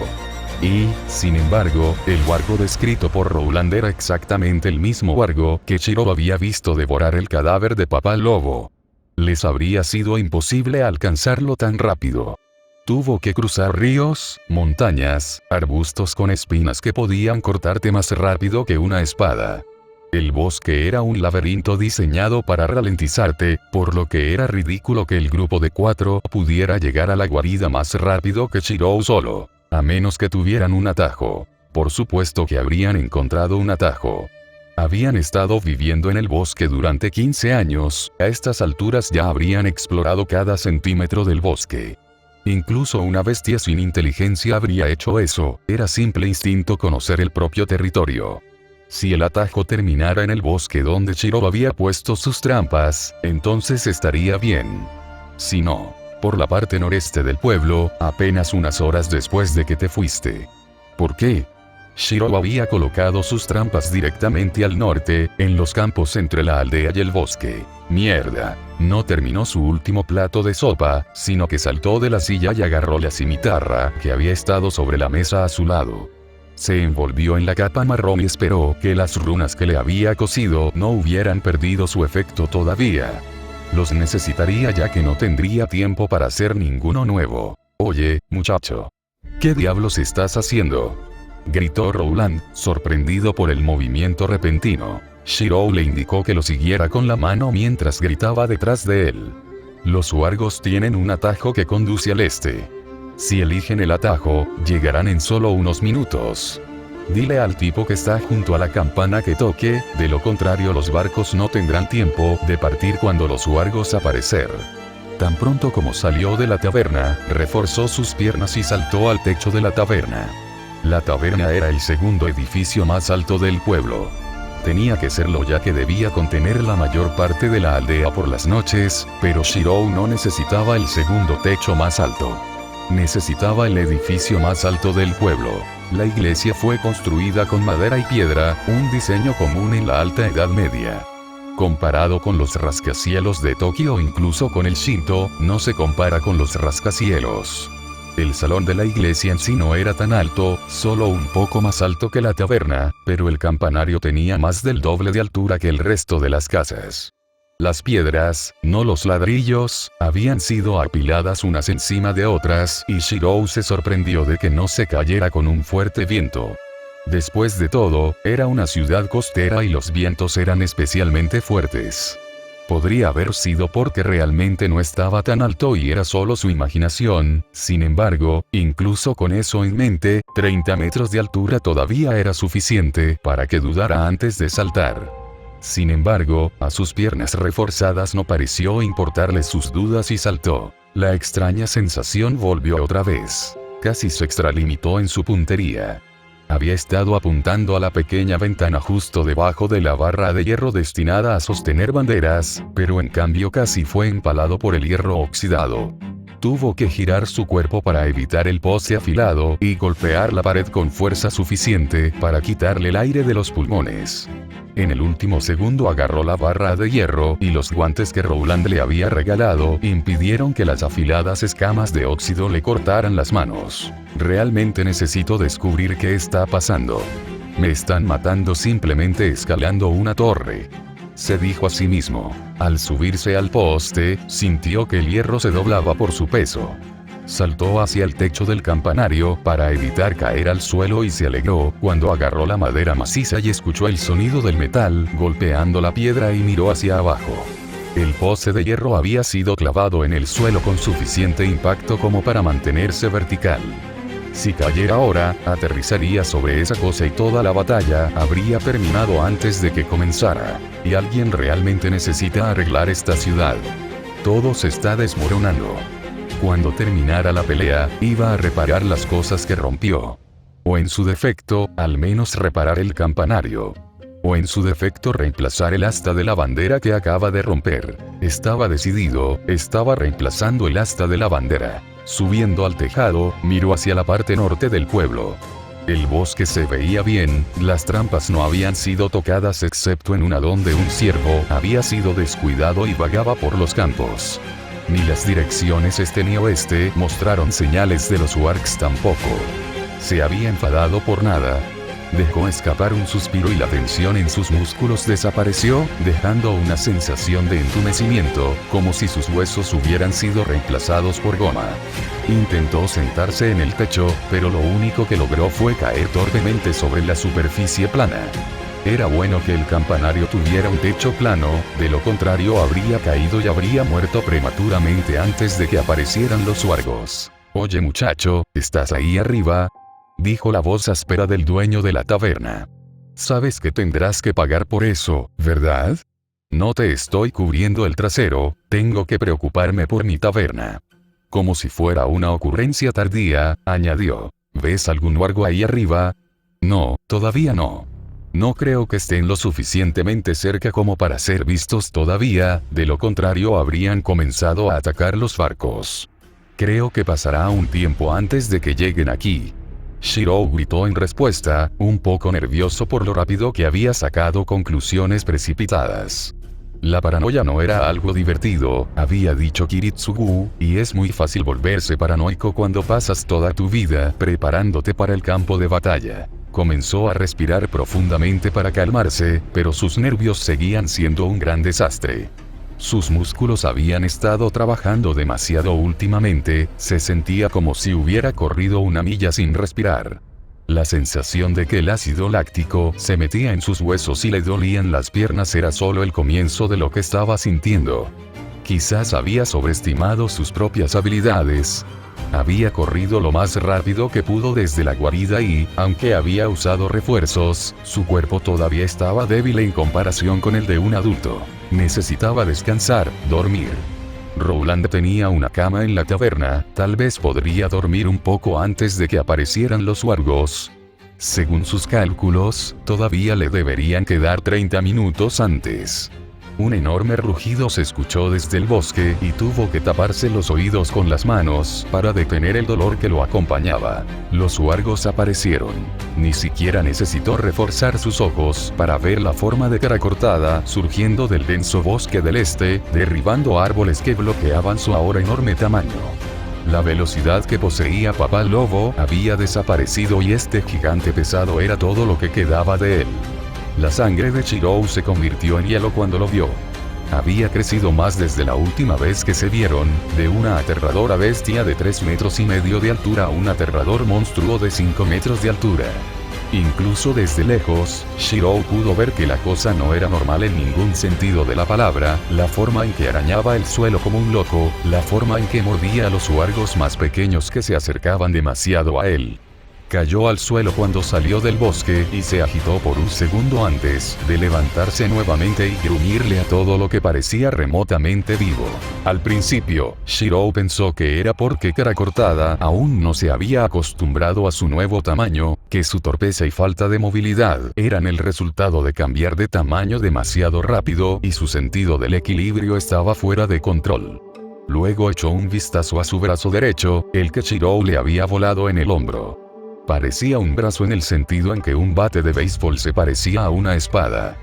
Y, sin embargo, el wargo descrito por Rowland era exactamente el mismo wargo que Shirou había visto devorar el cadáver de Papá Lobo. Les habría sido imposible alcanzarlo tan rápido. Tuvo que cruzar ríos, montañas, arbustos con espinas que podían cortarte más rápido que una espada. El bosque era un laberinto diseñado para ralentizarte, por lo que era ridículo que el grupo de 4 pudiera llegar a la guarida más rápido que Shirou solo, a menos que tuvieran un atajo. Por supuesto que habrían encontrado un atajo. Habían estado viviendo en el bosque durante 15 años, a estas alturas ya habrían explorado cada centímetro del bosque. Incluso una bestia sin inteligencia habría hecho eso, era simple instinto conocer el propio territorio. Si el atajo terminara en el bosque donde Shirou había puesto sus trampas, entonces estaría bien. Si no, por la parte noreste del pueblo, apenas unas horas después de que te fuiste. ¿Por qué? Shirou había colocado sus trampas directamente al norte, en los campos entre la aldea y el bosque. Mierda. No terminó su último plato de sopa, sino que saltó de la silla y agarró la cimitarra que había estado sobre la mesa a su lado. Se envolvió en la capa marrón y esperó que las runas que le había cosido no hubieran perdido su efecto todavía. Los necesitaría ya que no tendría tiempo para hacer ninguno nuevo. Oye, muchacho. ¿Qué diablos estás haciendo? Gritó Rowland, sorprendido por el movimiento repentino. Shirou le indicó que lo siguiera con la mano mientras gritaba detrás de él. Los huargos tienen un atajo que conduce al este. Si eligen el atajo, llegarán en solo unos minutos. Dile al tipo que está junto a la campana que toque, de lo contrario los barcos no tendrán tiempo de partir cuando los huargos aparecer. Tan pronto como salió de la taberna, reforzó sus piernas y saltó al techo de la taberna. La taberna era el segundo edificio más alto del pueblo. Tenía que serlo ya que debía contener la mayor parte de la aldea por las noches, pero Shirou no necesitaba el segundo techo más alto. Necesitaba el edificio más alto del pueblo. La iglesia fue construida con madera y piedra, un diseño común en la Alta Edad Media. Comparado con los rascacielos de Tokio o incluso con el Shinto, no se compara con los rascacielos. El salón de la iglesia en sí no era tan alto, solo un poco más alto que la taberna, pero el campanario tenía más del doble de altura que el resto de las casas. Las piedras, no los ladrillos, habían sido apiladas unas encima de otras, y Shirou se sorprendió de que no se cayera con un fuerte viento. Después de todo, era una ciudad costera y los vientos eran especialmente fuertes. Podría haber sido porque realmente no estaba tan alto y era solo su imaginación, sin embargo, incluso con eso en mente, 30 metros de altura todavía era suficiente para que dudara antes de saltar. Sin embargo, a sus piernas reforzadas no pareció importarle sus dudas y saltó. La extraña sensación volvió otra vez. Casi se extralimitó en su puntería. Había estado apuntando a la pequeña ventana justo debajo de la barra de hierro destinada a sostener banderas, pero en cambio casi fue empalado por el hierro oxidado. Tuvo que girar su cuerpo para evitar el poste afilado y golpear la pared con fuerza suficiente para quitarle el aire de los pulmones. En el último segundo agarró la barra de hierro y los guantes que Rowland le había regalado impidieron que las afiladas escamas de óxido le cortaran las manos. Realmente necesito descubrir qué está pasando. Me están matando simplemente escalando una torre. Se dijo a sí mismo. Al subirse al poste, sintió que el hierro se doblaba por su peso. Saltó hacia el techo del campanario para evitar caer al suelo y se alegró cuando agarró la madera maciza y escuchó el sonido del metal golpeando la piedra y miró hacia abajo. El poste de hierro había sido clavado en el suelo con suficiente impacto como para mantenerse vertical. Si cayera ahora, aterrizaría sobre esa cosa y toda la batalla habría terminado antes de que comenzara. Y alguien realmente necesita arreglar esta ciudad. Todo se está desmoronando. Cuando terminara la pelea, iba a reparar las cosas que rompió. O en su defecto, al menos reparar el campanario. O en su defecto reemplazar el asta de la bandera que acaba de romper. Estaba decidido, estaba reemplazando el asta de la bandera. Subiendo al tejado, miró hacia la parte norte del pueblo. El bosque se veía bien, las trampas no habían sido tocadas excepto en una donde un ciervo había sido descuidado y vagaba por los campos. Ni las direcciones este ni oeste mostraron señales de los wargs tampoco. Se había enfadado por nada. Dejó escapar un suspiro y la tensión en sus músculos desapareció, dejando una sensación de entumecimiento, como si sus huesos hubieran sido reemplazados por goma. Intentó sentarse en el techo, pero lo único que logró fue caer torpemente sobre la superficie plana. Era bueno que el campanario tuviera un techo plano, de lo contrario habría caído y habría muerto prematuramente antes de que aparecieran los wargos. «Oye muchacho, ¿estás ahí arriba?», dijo la voz áspera del dueño de la taberna. «Sabes que tendrás que pagar por eso, ¿verdad? No te estoy cubriendo el trasero, tengo que preocuparme por mi taberna». Como si fuera una ocurrencia tardía, añadió. «¿Ves algún wargo ahí arriba?» «No, todavía no. No creo que estén lo suficientemente cerca como para ser vistos todavía, de lo contrario habrían comenzado a atacar los barcos. Creo que pasará un tiempo antes de que lleguen aquí». Shirou gritó en respuesta, un poco nervioso por lo rápido que había sacado conclusiones precipitadas. La paranoia no era algo divertido, había dicho Kiritsugu, y es muy fácil volverse paranoico cuando pasas toda tu vida preparándote para el campo de batalla. Comenzó a respirar profundamente para calmarse, pero sus nervios seguían siendo un gran desastre. Sus músculos habían estado trabajando demasiado últimamente, se sentía como si hubiera corrido una milla sin respirar. La sensación de que el ácido láctico se metía en sus huesos y le dolían las piernas era solo el comienzo de lo que estaba sintiendo. Quizás había sobreestimado sus propias habilidades. Había corrido lo más rápido que pudo desde la guarida y, aunque había usado refuerzos, su cuerpo todavía estaba débil en comparación con el de un adulto. Necesitaba descansar, dormir. Rowland tenía una cama en la taberna, tal vez podría dormir un poco antes de que aparecieran los wargos. Según sus cálculos, todavía le deberían quedar 30 minutos antes. Un enorme rugido se escuchó desde el bosque y tuvo que taparse los oídos con las manos para detener el dolor que lo acompañaba. Los wargos aparecieron. Ni siquiera necesitó reforzar sus ojos para ver la forma de Cara Cortada surgiendo del denso bosque del este, derribando árboles que bloqueaban su ahora enorme tamaño. La velocidad que poseía Papá Lobo había desaparecido y este gigante pesado era todo lo que quedaba de él. La sangre de Shirou se convirtió en hielo cuando lo vio. Había crecido más desde la última vez que se vieron, de una aterradora bestia de 3,5 metros de altura a un aterrador monstruo de 5 metros de altura. Incluso desde lejos, Shirou pudo ver que la cosa no era normal en ningún sentido de la palabra, la forma en que arañaba el suelo como un loco, la forma en que mordía a los wargos más pequeños que se acercaban demasiado a él. Cayó al suelo cuando salió del bosque y se agitó por un segundo antes de levantarse nuevamente y gruñirle a todo lo que parecía remotamente vivo. Al principio, Shirou pensó que era porque Cara Cortada aún no se había acostumbrado a su nuevo tamaño, que su torpeza y falta de movilidad eran el resultado de cambiar de tamaño demasiado rápido y su sentido del equilibrio estaba fuera de control. Luego echó un vistazo a su brazo derecho, el que Shirou le había volado en el hombro. Parecía un brazo en el sentido en que un bate de béisbol se parecía a una espada.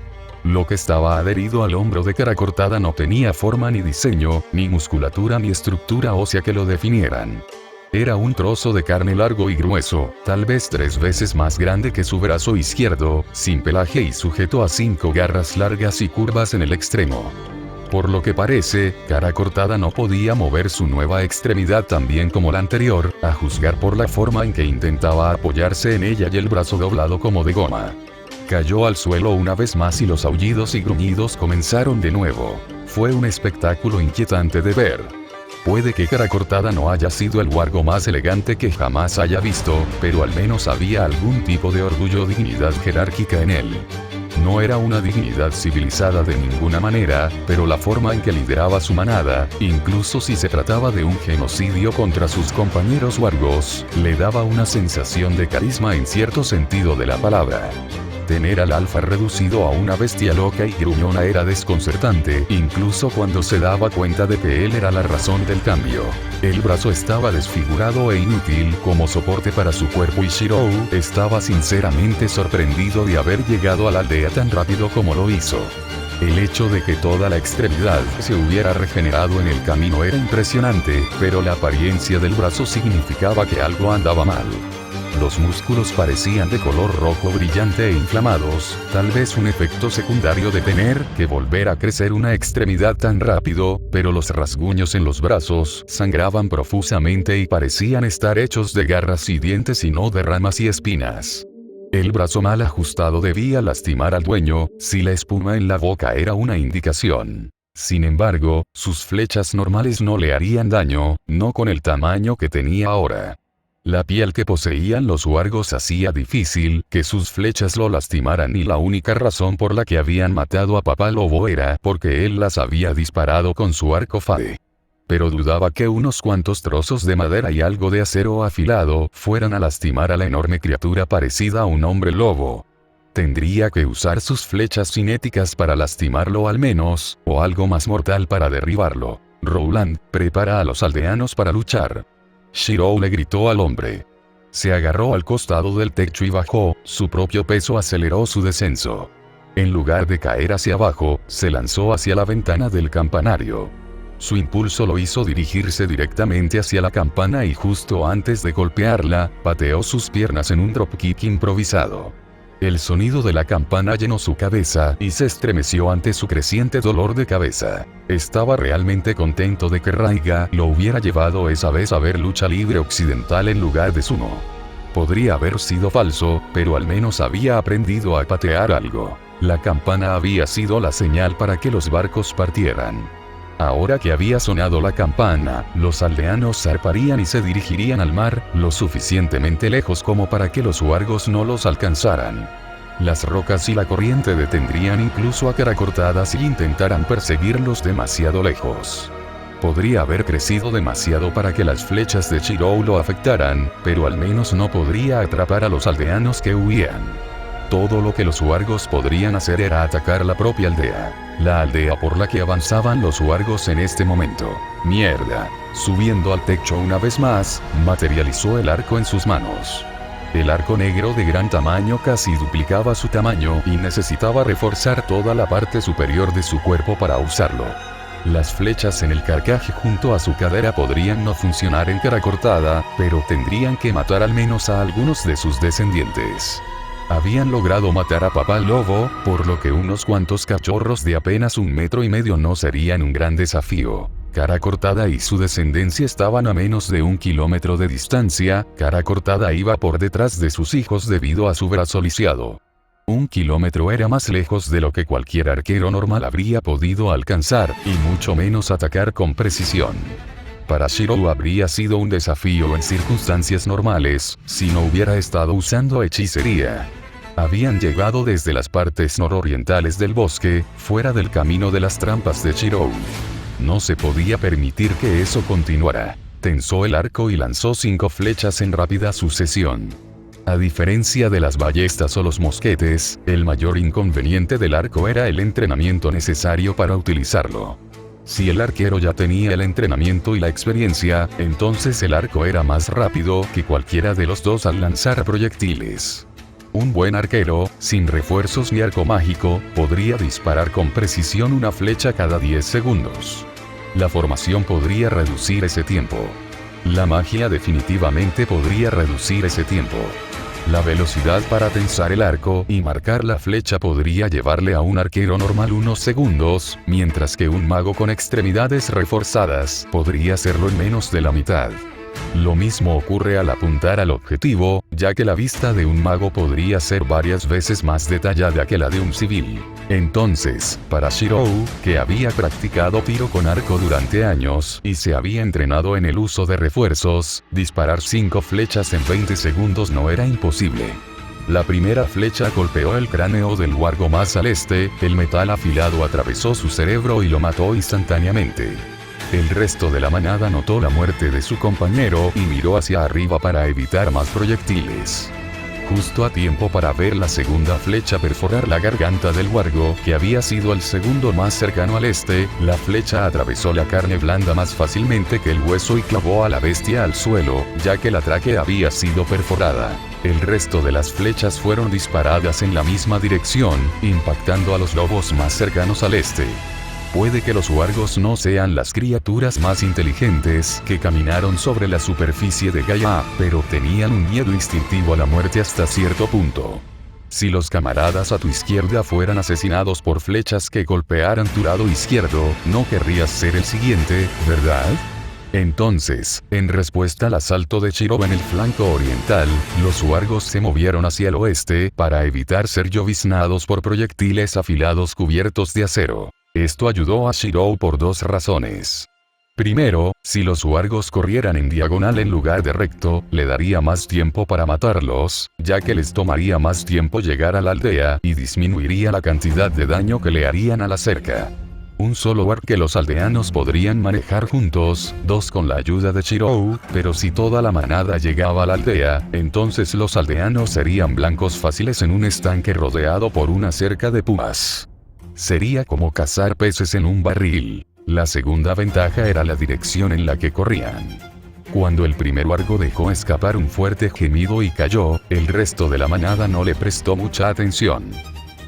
Lo que estaba adherido al hombro de Cara Cortada no tenía forma ni diseño, ni musculatura ni estructura ósea que lo definieran. Era un trozo de carne largo y grueso, tal vez 3 veces más grande que su brazo izquierdo, sin pelaje y sujeto a 5 garras largas y curvas en el extremo. Por lo que parece, Cara Cortada no podía mover su nueva extremidad tan bien como la anterior, a juzgar por la forma en que intentaba apoyarse en ella y el brazo doblado como de goma. Cayó al suelo una vez más y los aullidos y gruñidos comenzaron de nuevo. Fue un espectáculo inquietante de ver. Puede que Cara Cortada no haya sido el wargo más elegante que jamás haya visto, pero al menos había algún tipo de orgullo o dignidad jerárquica en él. No era una dignidad civilizada de ninguna manera, pero la forma en que lideraba su manada, incluso si se trataba de un genocidio contra sus compañeros wargos, le daba una sensación de carisma en cierto sentido de la palabra. Tener al alfa reducido a una bestia loca y gruñona era desconcertante, incluso cuando se daba cuenta de que él era la razón del cambio. El brazo estaba desfigurado e inútil como soporte para su cuerpo y Shirou estaba sinceramente sorprendido de haber llegado a la aldea tan rápido como lo hizo. El hecho de que toda la extremidad se hubiera regenerado en el camino era impresionante, pero la apariencia del brazo significaba que algo andaba mal. Los músculos parecían de color rojo brillante e inflamados, tal vez un efecto secundario de tener que volver a crecer una extremidad tan rápido, pero los rasguños en los brazos sangraban profusamente y parecían estar hechos de garras y dientes y no de ramas y espinas. El brazo mal ajustado debía lastimar al dueño, si la espuma en la boca era una indicación. Sin embargo, sus flechas normales no le harían daño, no con el tamaño que tenía ahora. La piel que poseían los wargos hacía difícil que sus flechas lo lastimaran y la única razón por la que habían matado a Papá Lobo era porque él las había disparado con su arco Fade. Pero dudaba que unos cuantos trozos de madera y algo de acero afilado fueran a lastimar a la enorme criatura parecida a un hombre lobo. Tendría que usar sus flechas cinéticas para lastimarlo al menos, o algo más mortal para derribarlo. Rowland, prepara a los aldeanos para luchar. Shirou le gritó al hombre. Se agarró al costado del techo y bajó, su propio peso aceleró su descenso. En lugar de caer hacia abajo, se lanzó hacia la ventana del campanario. Su impulso lo hizo dirigirse directamente hacia la campana y justo antes de golpearla, pateó sus piernas en un dropkick improvisado. El sonido de la campana llenó su cabeza y se estremeció ante su creciente dolor de cabeza. Estaba realmente contento de que Raiga lo hubiera llevado esa vez a ver lucha libre occidental en lugar de sumo. Podría haber sido falso, pero al menos había aprendido a patear algo. La campana había sido la señal para que los barcos partieran. Ahora que había sonado la campana, los aldeanos zarparían y se dirigirían al mar, lo suficientemente lejos como para que los huargos no los alcanzaran. Las rocas y la corriente detendrían incluso a cara cortada si intentaran perseguirlos demasiado lejos. Podría haber crecido demasiado para que las flechas de Shirou lo afectaran, pero al menos no podría atrapar a los aldeanos que huían. Todo lo que los huargos podrían hacer era atacar la propia aldea. La aldea por la que avanzaban los huargos en este momento. Mierda. Subiendo al techo una vez más, materializó el arco en sus manos. El arco negro de gran tamaño casi duplicaba su tamaño y necesitaba reforzar toda la parte superior de su cuerpo para usarlo. Las flechas en el carcaje junto a su cadera podrían no funcionar en cara cortada, pero tendrían que matar al menos a algunos de sus descendientes. Habían logrado matar a Papá Lobo, por lo que unos cuantos cachorros de apenas 1,5 metros no serían un gran desafío. Cara Cortada y su descendencia estaban a menos de 1 kilómetro de distancia. Cara Cortada iba por detrás de sus hijos debido a su brazo lisiado. 1 kilómetro era más lejos de lo que cualquier arquero normal habría podido alcanzar, y mucho menos atacar con precisión. Para Shirou habría sido un desafío en circunstancias normales, si no hubiera estado usando hechicería. Habían llegado desde las partes nororientales del bosque, fuera del camino de las trampas de Shirou. No se podía permitir que eso continuara. Tensó el arco y lanzó 5 flechas en rápida sucesión. A diferencia de las ballestas o los mosquetes, el mayor inconveniente del arco era el entrenamiento necesario para utilizarlo. Si el arquero ya tenía el entrenamiento y la experiencia, entonces el arco era más rápido que cualquiera de los dos al lanzar proyectiles. Un buen arquero, sin refuerzos ni arco mágico, podría disparar con precisión una flecha cada 10 segundos. La formación podría reducir ese tiempo. La magia definitivamente podría reducir ese tiempo. La velocidad para tensar el arco y marcar la flecha podría llevarle a un arquero normal unos segundos, mientras que un mago con extremidades reforzadas podría hacerlo en menos de la mitad. Lo mismo ocurre al apuntar al objetivo, ya que la vista de un mago podría ser varias veces más detallada que la de un civil. Entonces, para Shirou, que había practicado tiro con arco durante años y se había entrenado en el uso de refuerzos, disparar 5 flechas en 20 segundos no era imposible. La primera flecha golpeó el cráneo del huargo más al este, el metal afilado atravesó su cerebro y lo mató instantáneamente. El resto de la manada notó la muerte de su compañero y miró hacia arriba para evitar más proyectiles. Justo a tiempo para ver la segunda flecha perforar la garganta del huargo, que había sido el segundo más cercano al este, la flecha atravesó la carne blanda más fácilmente que el hueso y clavó a la bestia al suelo, ya que la tráquea había sido perforada. El resto de las flechas fueron disparadas en la misma dirección, impactando a los lobos más cercanos al este. Puede que los huargos no sean las criaturas más inteligentes que caminaron sobre la superficie de Gaia, pero tenían un miedo instintivo a la muerte hasta cierto punto. Si los camaradas a tu izquierda fueran asesinados por flechas que golpearan tu lado izquierdo, no querrías ser el siguiente, ¿verdad? Entonces, en respuesta al asalto de Shirou en el flanco oriental, los huargos se movieron hacia el oeste para evitar ser lloviznados por proyectiles afilados cubiertos de acero. Esto ayudó a Shirou por 2 razones. Primero, si los huargos corrieran en diagonal en lugar de recto, le daría más tiempo para matarlos, ya que les tomaría más tiempo llegar a la aldea y disminuiría la cantidad de daño que le harían a la cerca. Un solo arco que los aldeanos podrían manejar juntos, 2 con la ayuda de Shirou, pero si toda la manada llegaba a la aldea, entonces los aldeanos serían blancos fáciles en un estanque rodeado por una cerca de pumas. Sería como cazar peces en un barril. La segunda ventaja era la dirección en la que corrían. Cuando el primer huargo dejó escapar un fuerte gemido y cayó, el resto de la manada no le prestó mucha atención.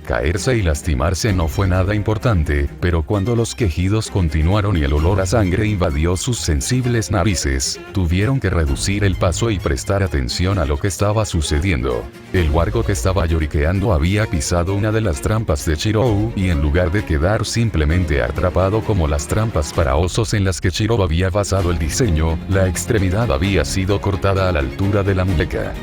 Caerse y lastimarse no fue nada importante, pero cuando los quejidos continuaron y el olor a sangre invadió sus sensibles narices, tuvieron que reducir el paso y prestar atención a lo que estaba sucediendo. El wargo que estaba lloriqueando había pisado una de las trampas de Shirou, y en lugar de quedar simplemente atrapado como las trampas para osos en las que Shirou había basado el diseño, la extremidad había sido cortada a la altura de la muñeca.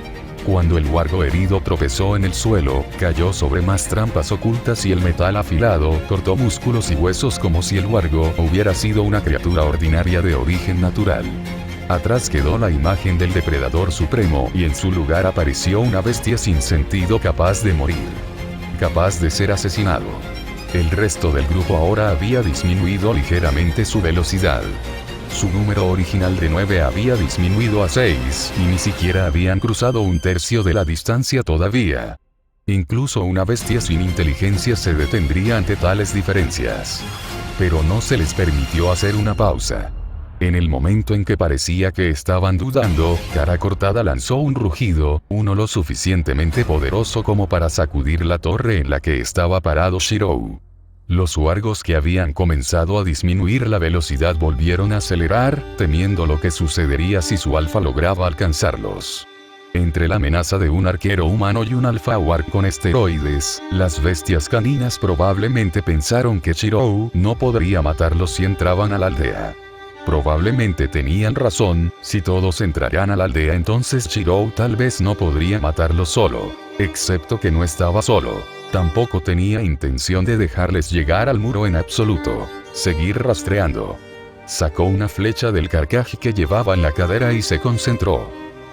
Cuando el wargo herido tropezó en el suelo, cayó sobre más trampas ocultas y el metal afilado cortó músculos y huesos como si el wargo hubiera sido una criatura ordinaria de origen natural. Atrás quedó la imagen del depredador supremo y en su lugar apareció una bestia sin sentido capaz de morir. Capaz de ser asesinado. El resto del grupo ahora había disminuido ligeramente su velocidad. Su número original de 9 había disminuido a 6, y ni siquiera habían cruzado un tercio de la distancia todavía. Incluso una bestia sin inteligencia se detendría ante tales diferencias. Pero no se les permitió hacer una pausa. En el momento en que parecía que estaban dudando, Cara Cortada lanzó un rugido, uno lo suficientemente poderoso como para sacudir la torre en la que estaba parado Shirou. Los wargos que habían comenzado a disminuir la velocidad volvieron a acelerar, temiendo lo que sucedería si su alfa lograba alcanzarlos. Entre la amenaza de un arquero humano y un alfa warg con esteroides, las bestias caninas probablemente pensaron que Shirou no podría matarlos si entraban a la aldea. Probablemente tenían razón, si todos entraran a la aldea entonces Shirou tal vez no podría matarlos solo, excepto que no estaba solo. Tampoco tenía intención de dejarles llegar al muro en absoluto. Seguir rastreando. Sacó una flecha del carcaj que llevaba en la cadera y se concentró.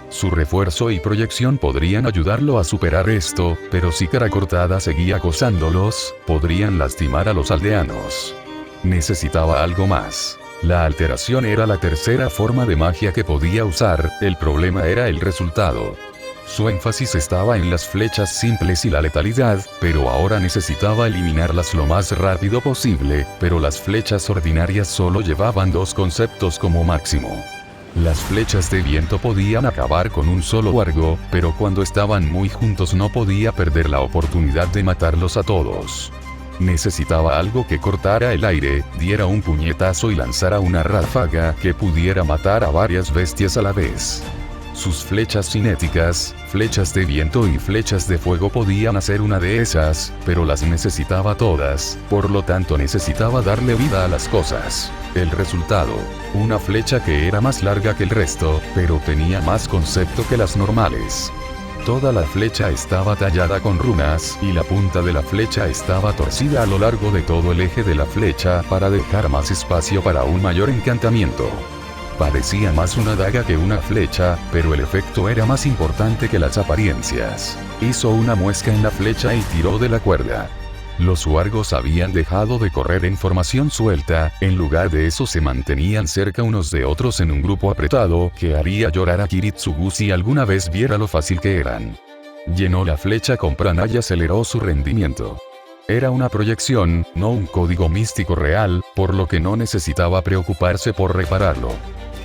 Su refuerzo y proyección podrían ayudarlo a superar esto, pero si Cara Cortada seguía acosándolos, podrían lastimar a los aldeanos. Necesitaba algo más. La alteración era la tercera forma de magia que podía usar, el problema era el resultado. Su énfasis estaba en las flechas simples y la letalidad, pero ahora necesitaba eliminarlas lo más rápido posible, pero las flechas ordinarias solo llevaban 2 conceptos como máximo. Las flechas de viento podían acabar con un solo wargo, pero cuando estaban muy juntos no podía perder la oportunidad de matarlos a todos. Necesitaba algo que cortara el aire, diera un puñetazo y lanzara una ráfaga que pudiera matar a varias bestias a la vez. Sus flechas cinéticas, flechas de viento y flechas de fuego podían hacer una de esas, pero las necesitaba todas, por lo tanto necesitaba darle vida a las cosas. El resultado, una flecha que era más larga que el resto, pero tenía más concepto que las normales. Toda la flecha estaba tallada con runas, y la punta de la flecha estaba torcida a lo largo de todo el eje de la flecha para dejar más espacio para un mayor encantamiento. Parecía más una daga que una flecha, pero el efecto era más importante que las apariencias. Hizo una muesca en la flecha y tiró de la cuerda. Los wargos habían dejado de correr en formación suelta, en lugar de eso se mantenían cerca unos de otros en un grupo apretado que haría llorar a Kiritsugu si alguna vez viera lo fácil que eran. Llenó la flecha con prana y aceleró su rendimiento. Era una proyección, no un código místico real, por lo que no necesitaba preocuparse por repararlo.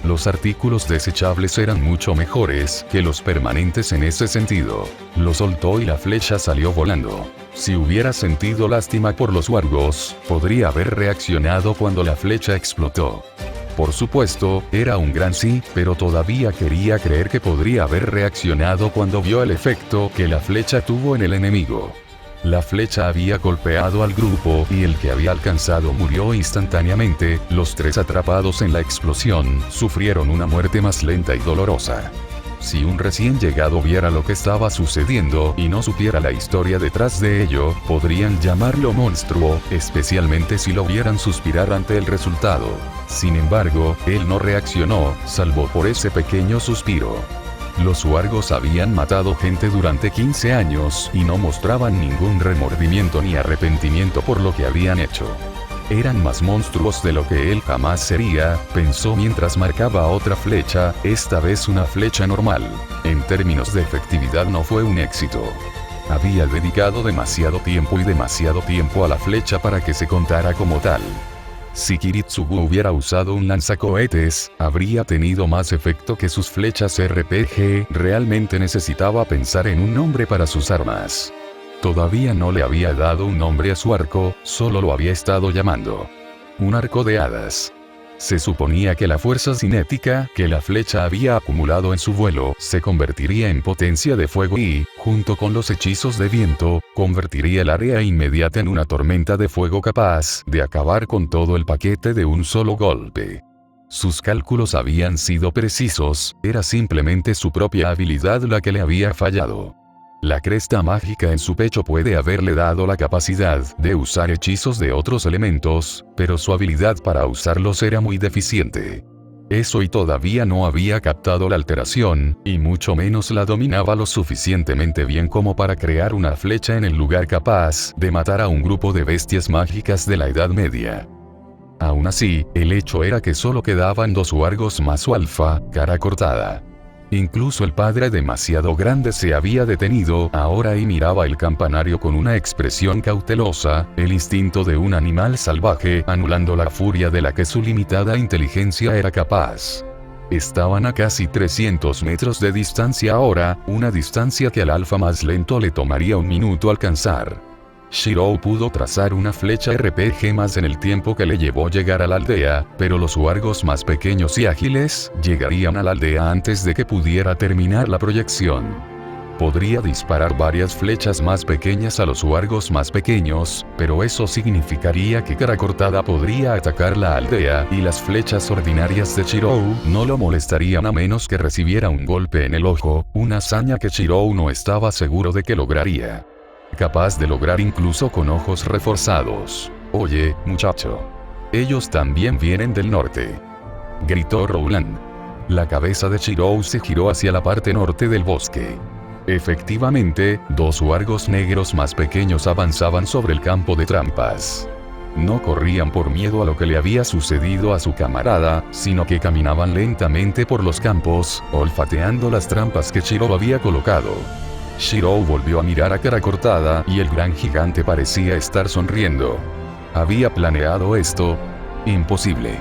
Los artículos desechables eran mucho mejores que los permanentes en ese sentido. Lo soltó y la flecha salió volando. Si hubiera sentido lástima por los wargos, podría haber reaccionado cuando la flecha explotó. Por supuesto, era un gran sí, pero todavía quería creer que podría haber reaccionado cuando vio el efecto que la flecha tuvo en el enemigo. La flecha había golpeado al grupo y el que había alcanzado murió instantáneamente. Los 3 atrapados en la explosión sufrieron una muerte más lenta y dolorosa. Si un recién llegado viera lo que estaba sucediendo y no supiera la historia detrás de ello, podrían llamarlo monstruo, especialmente si lo vieran suspirar ante el resultado. Sin embargo, él no reaccionó, salvo por ese pequeño suspiro. Los wargos habían matado gente durante 15 años y no mostraban ningún remordimiento ni arrepentimiento por lo que habían hecho. Eran más monstruos de lo que él jamás sería, pensó mientras marcaba otra flecha, esta vez una flecha normal. En términos de efectividad no fue un éxito. Había dedicado demasiado tiempo a la flecha para que se contara como tal. Si Kiritsugu hubiera usado un lanzacohetes, habría tenido más efecto que sus flechas RPG. Realmente necesitaba pensar en un nombre para sus armas. Todavía no le había dado un nombre a su arco, solo lo había estado llamando un arco de hadas. Se suponía que la fuerza cinética que la flecha había acumulado en su vuelo se convertiría en potencia de fuego y, junto con los hechizos de viento, convertiría el área inmediata en una tormenta de fuego capaz de acabar con todo el paquete de un solo golpe. Sus cálculos habían sido precisos, era simplemente su propia habilidad la que le había fallado. La cresta mágica en su pecho puede haberle dado la capacidad de usar hechizos de otros elementos, pero su habilidad para usarlos era muy deficiente. Eso y todavía no había captado la alteración, y mucho menos la dominaba lo suficientemente bien como para crear una flecha en el lugar capaz de matar a un grupo de bestias mágicas de la Edad Media. Aún así, el hecho era que solo quedaban 2 wargos más su alfa, cara cortada. Incluso el padre demasiado grande se había detenido ahora y miraba el campanario con una expresión cautelosa, el instinto de un animal salvaje anulando la furia de la que su limitada inteligencia era capaz. Estaban a casi 300 metros de distancia ahora, una distancia que al alfa más lento le tomaría un minuto alcanzar. Shirou pudo trazar una flecha RPG más en el tiempo que le llevó llegar a la aldea, pero los wargos más pequeños y ágiles llegarían a la aldea antes de que pudiera terminar la proyección. Podría disparar varias flechas más pequeñas a los wargos más pequeños, pero eso significaría que Cara Cortada podría atacar la aldea y las flechas ordinarias de Shirou no lo molestarían a menos que recibiera un golpe en el ojo, una hazaña que Shirou no estaba seguro de que lograría. Capaz de lograr incluso con ojos reforzados. «Oye, muchacho. Ellos también vienen del norte», gritó Rowland. La cabeza de Shirou se giró hacia la parte norte del bosque. Efectivamente, 2 wargos negros más pequeños avanzaban sobre el campo de trampas. No corrían por miedo a lo que le había sucedido a su camarada, sino que caminaban lentamente por los campos, olfateando las trampas que Shirou había colocado. Shirou volvió a mirar a Cara Cortada y el gran gigante parecía estar sonriendo. ¿Había planeado esto? Imposible.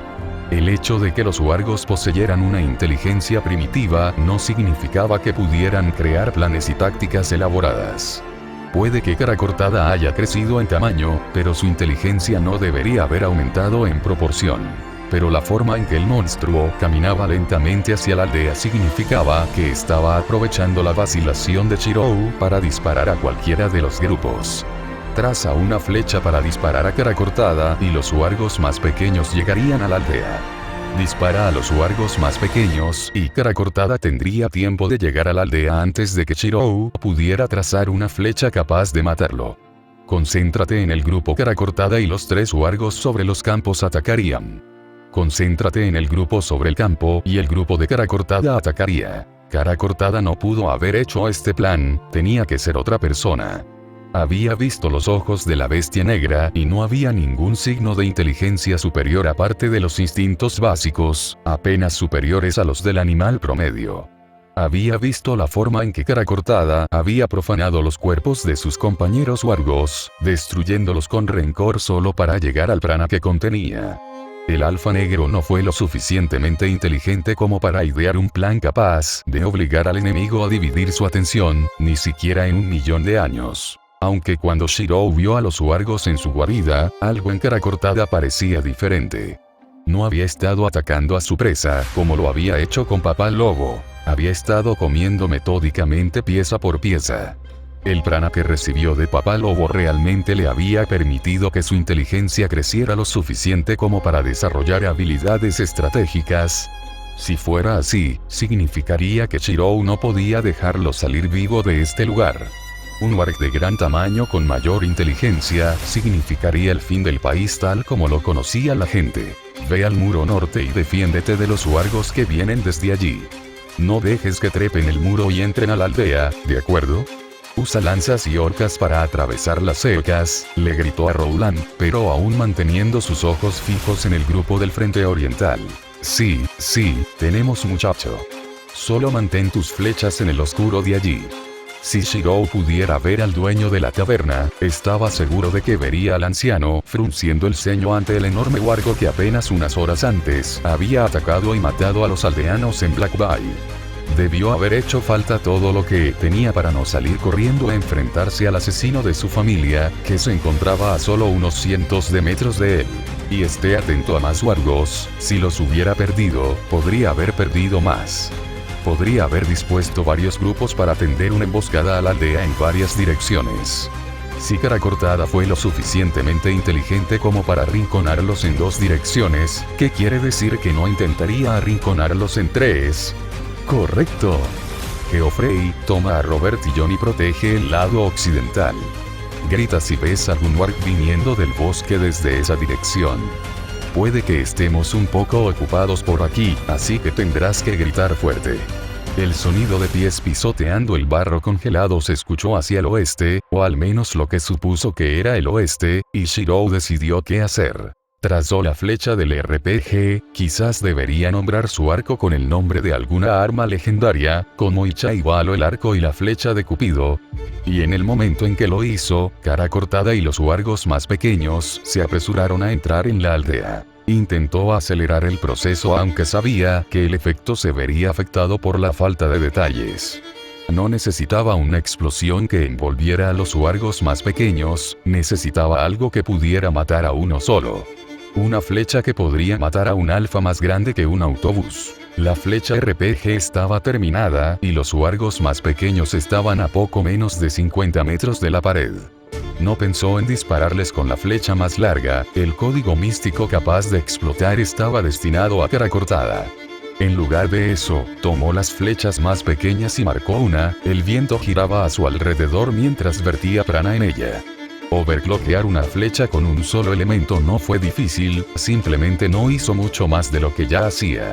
El hecho de que los wargos poseyeran una inteligencia primitiva no significaba que pudieran crear planes y tácticas elaboradas. Puede que Cara Cortada haya crecido en tamaño, pero su inteligencia no debería haber aumentado en proporción. Pero la forma en que el monstruo caminaba lentamente hacia la aldea significaba que estaba aprovechando la vacilación de Shirou para disparar a cualquiera de los grupos. Traza una flecha para disparar a Cara Cortada y los wargos más pequeños llegarían a la aldea. Dispara a los wargos más pequeños y Cara Cortada tendría tiempo de llegar a la aldea antes de que Shirou pudiera trazar una flecha capaz de matarlo. Concéntrate en el grupo Cara Cortada y los 3 wargos sobre los campos atacarían. Concéntrate en el grupo sobre el campo y el grupo de Cara Cortada atacaría. Cara Cortada no pudo haber hecho este plan, tenía que ser otra persona. Había visto los ojos de la bestia negra y no había ningún signo de inteligencia superior aparte de los instintos básicos, apenas superiores a los del animal promedio. Había visto la forma en que Cara Cortada había profanado los cuerpos de sus compañeros wargos, destruyéndolos con rencor solo para llegar al prana que contenía. El alfa negro no fue lo suficientemente inteligente como para idear un plan capaz de obligar al enemigo a dividir su atención, ni siquiera en 1.000.000 de años. Aunque cuando Shirou vio a los wargos en su guarida, algo en Cara Cortada parecía diferente. No había estado atacando a su presa, como lo había hecho con Papá Lobo. Había estado comiendo metódicamente pieza por pieza. El prana que recibió de Papá Lobo realmente le había permitido que su inteligencia creciera lo suficiente como para desarrollar habilidades estratégicas. Si fuera así, significaría que Shirou no podía dejarlo salir vivo de este lugar. Un warg de gran tamaño con mayor inteligencia significaría el fin del país tal como lo conocía la gente. Ve al muro norte y defiéndete de los wargos que vienen desde allí. No dejes que trepen el muro y entren a la aldea, ¿de acuerdo? Usa lanzas y orcas para atravesar las cercas, le gritó a Rowland, pero aún manteniendo sus ojos fijos en el grupo del frente oriental. Sí, tenemos muchacho. Solo mantén tus flechas en el oscuro de allí. Si Shirou pudiera ver al dueño de la taberna, estaba seguro de que vería al anciano frunciendo el ceño ante el enorme wargo que apenas unas horas antes había atacado y matado a los aldeanos en Black Bay. Debió haber hecho falta todo lo que tenía para no salir corriendo a enfrentarse al asesino de su familia, que se encontraba a solo unos cientos de metros de él. Y esté atento a más wargos, si los hubiera perdido, podría haber perdido más. Podría haber dispuesto varios grupos para tender una emboscada a la aldea en varias direcciones. Si Cara Cortada fue lo suficientemente inteligente como para arrinconarlos en 2 direcciones, ¿qué quiere decir que no intentaría arrinconarlos en 3? Correcto. Geoffrey, toma a Robert y John y protege el lado occidental. Grita si ves algún warg viniendo del bosque desde esa dirección. Puede que estemos un poco ocupados por aquí, así que tendrás que gritar fuerte. El sonido de pies pisoteando el barro congelado se escuchó hacia el oeste, o al menos lo que supuso que era el oeste, y Shirou decidió qué hacer. Trazó la flecha del RPG, quizás debería nombrar su arco con el nombre de alguna arma legendaria, como Ichaiwa o el arco y la flecha de Cupido. Y en el momento en que lo hizo, Cara Cortada y los wargos más pequeños se apresuraron a entrar en la aldea. Intentó acelerar el proceso aunque sabía que el efecto se vería afectado por la falta de detalles. No necesitaba una explosión que envolviera a los wargos más pequeños, necesitaba algo que pudiera matar a uno solo. Una flecha que podría matar a un alfa más grande que un autobús. La flecha RPG estaba terminada y los wargos más pequeños estaban a poco menos de 50 metros de la pared. No pensó en dispararles con la flecha más larga, el código místico capaz de explotar estaba destinado a Cara Cortada. En lugar de eso, tomó las flechas más pequeñas y marcó una, el viento giraba a su alrededor mientras vertía prana en ella. Overclockear una flecha con un solo elemento no fue difícil, simplemente no hizo mucho más de lo que ya hacía.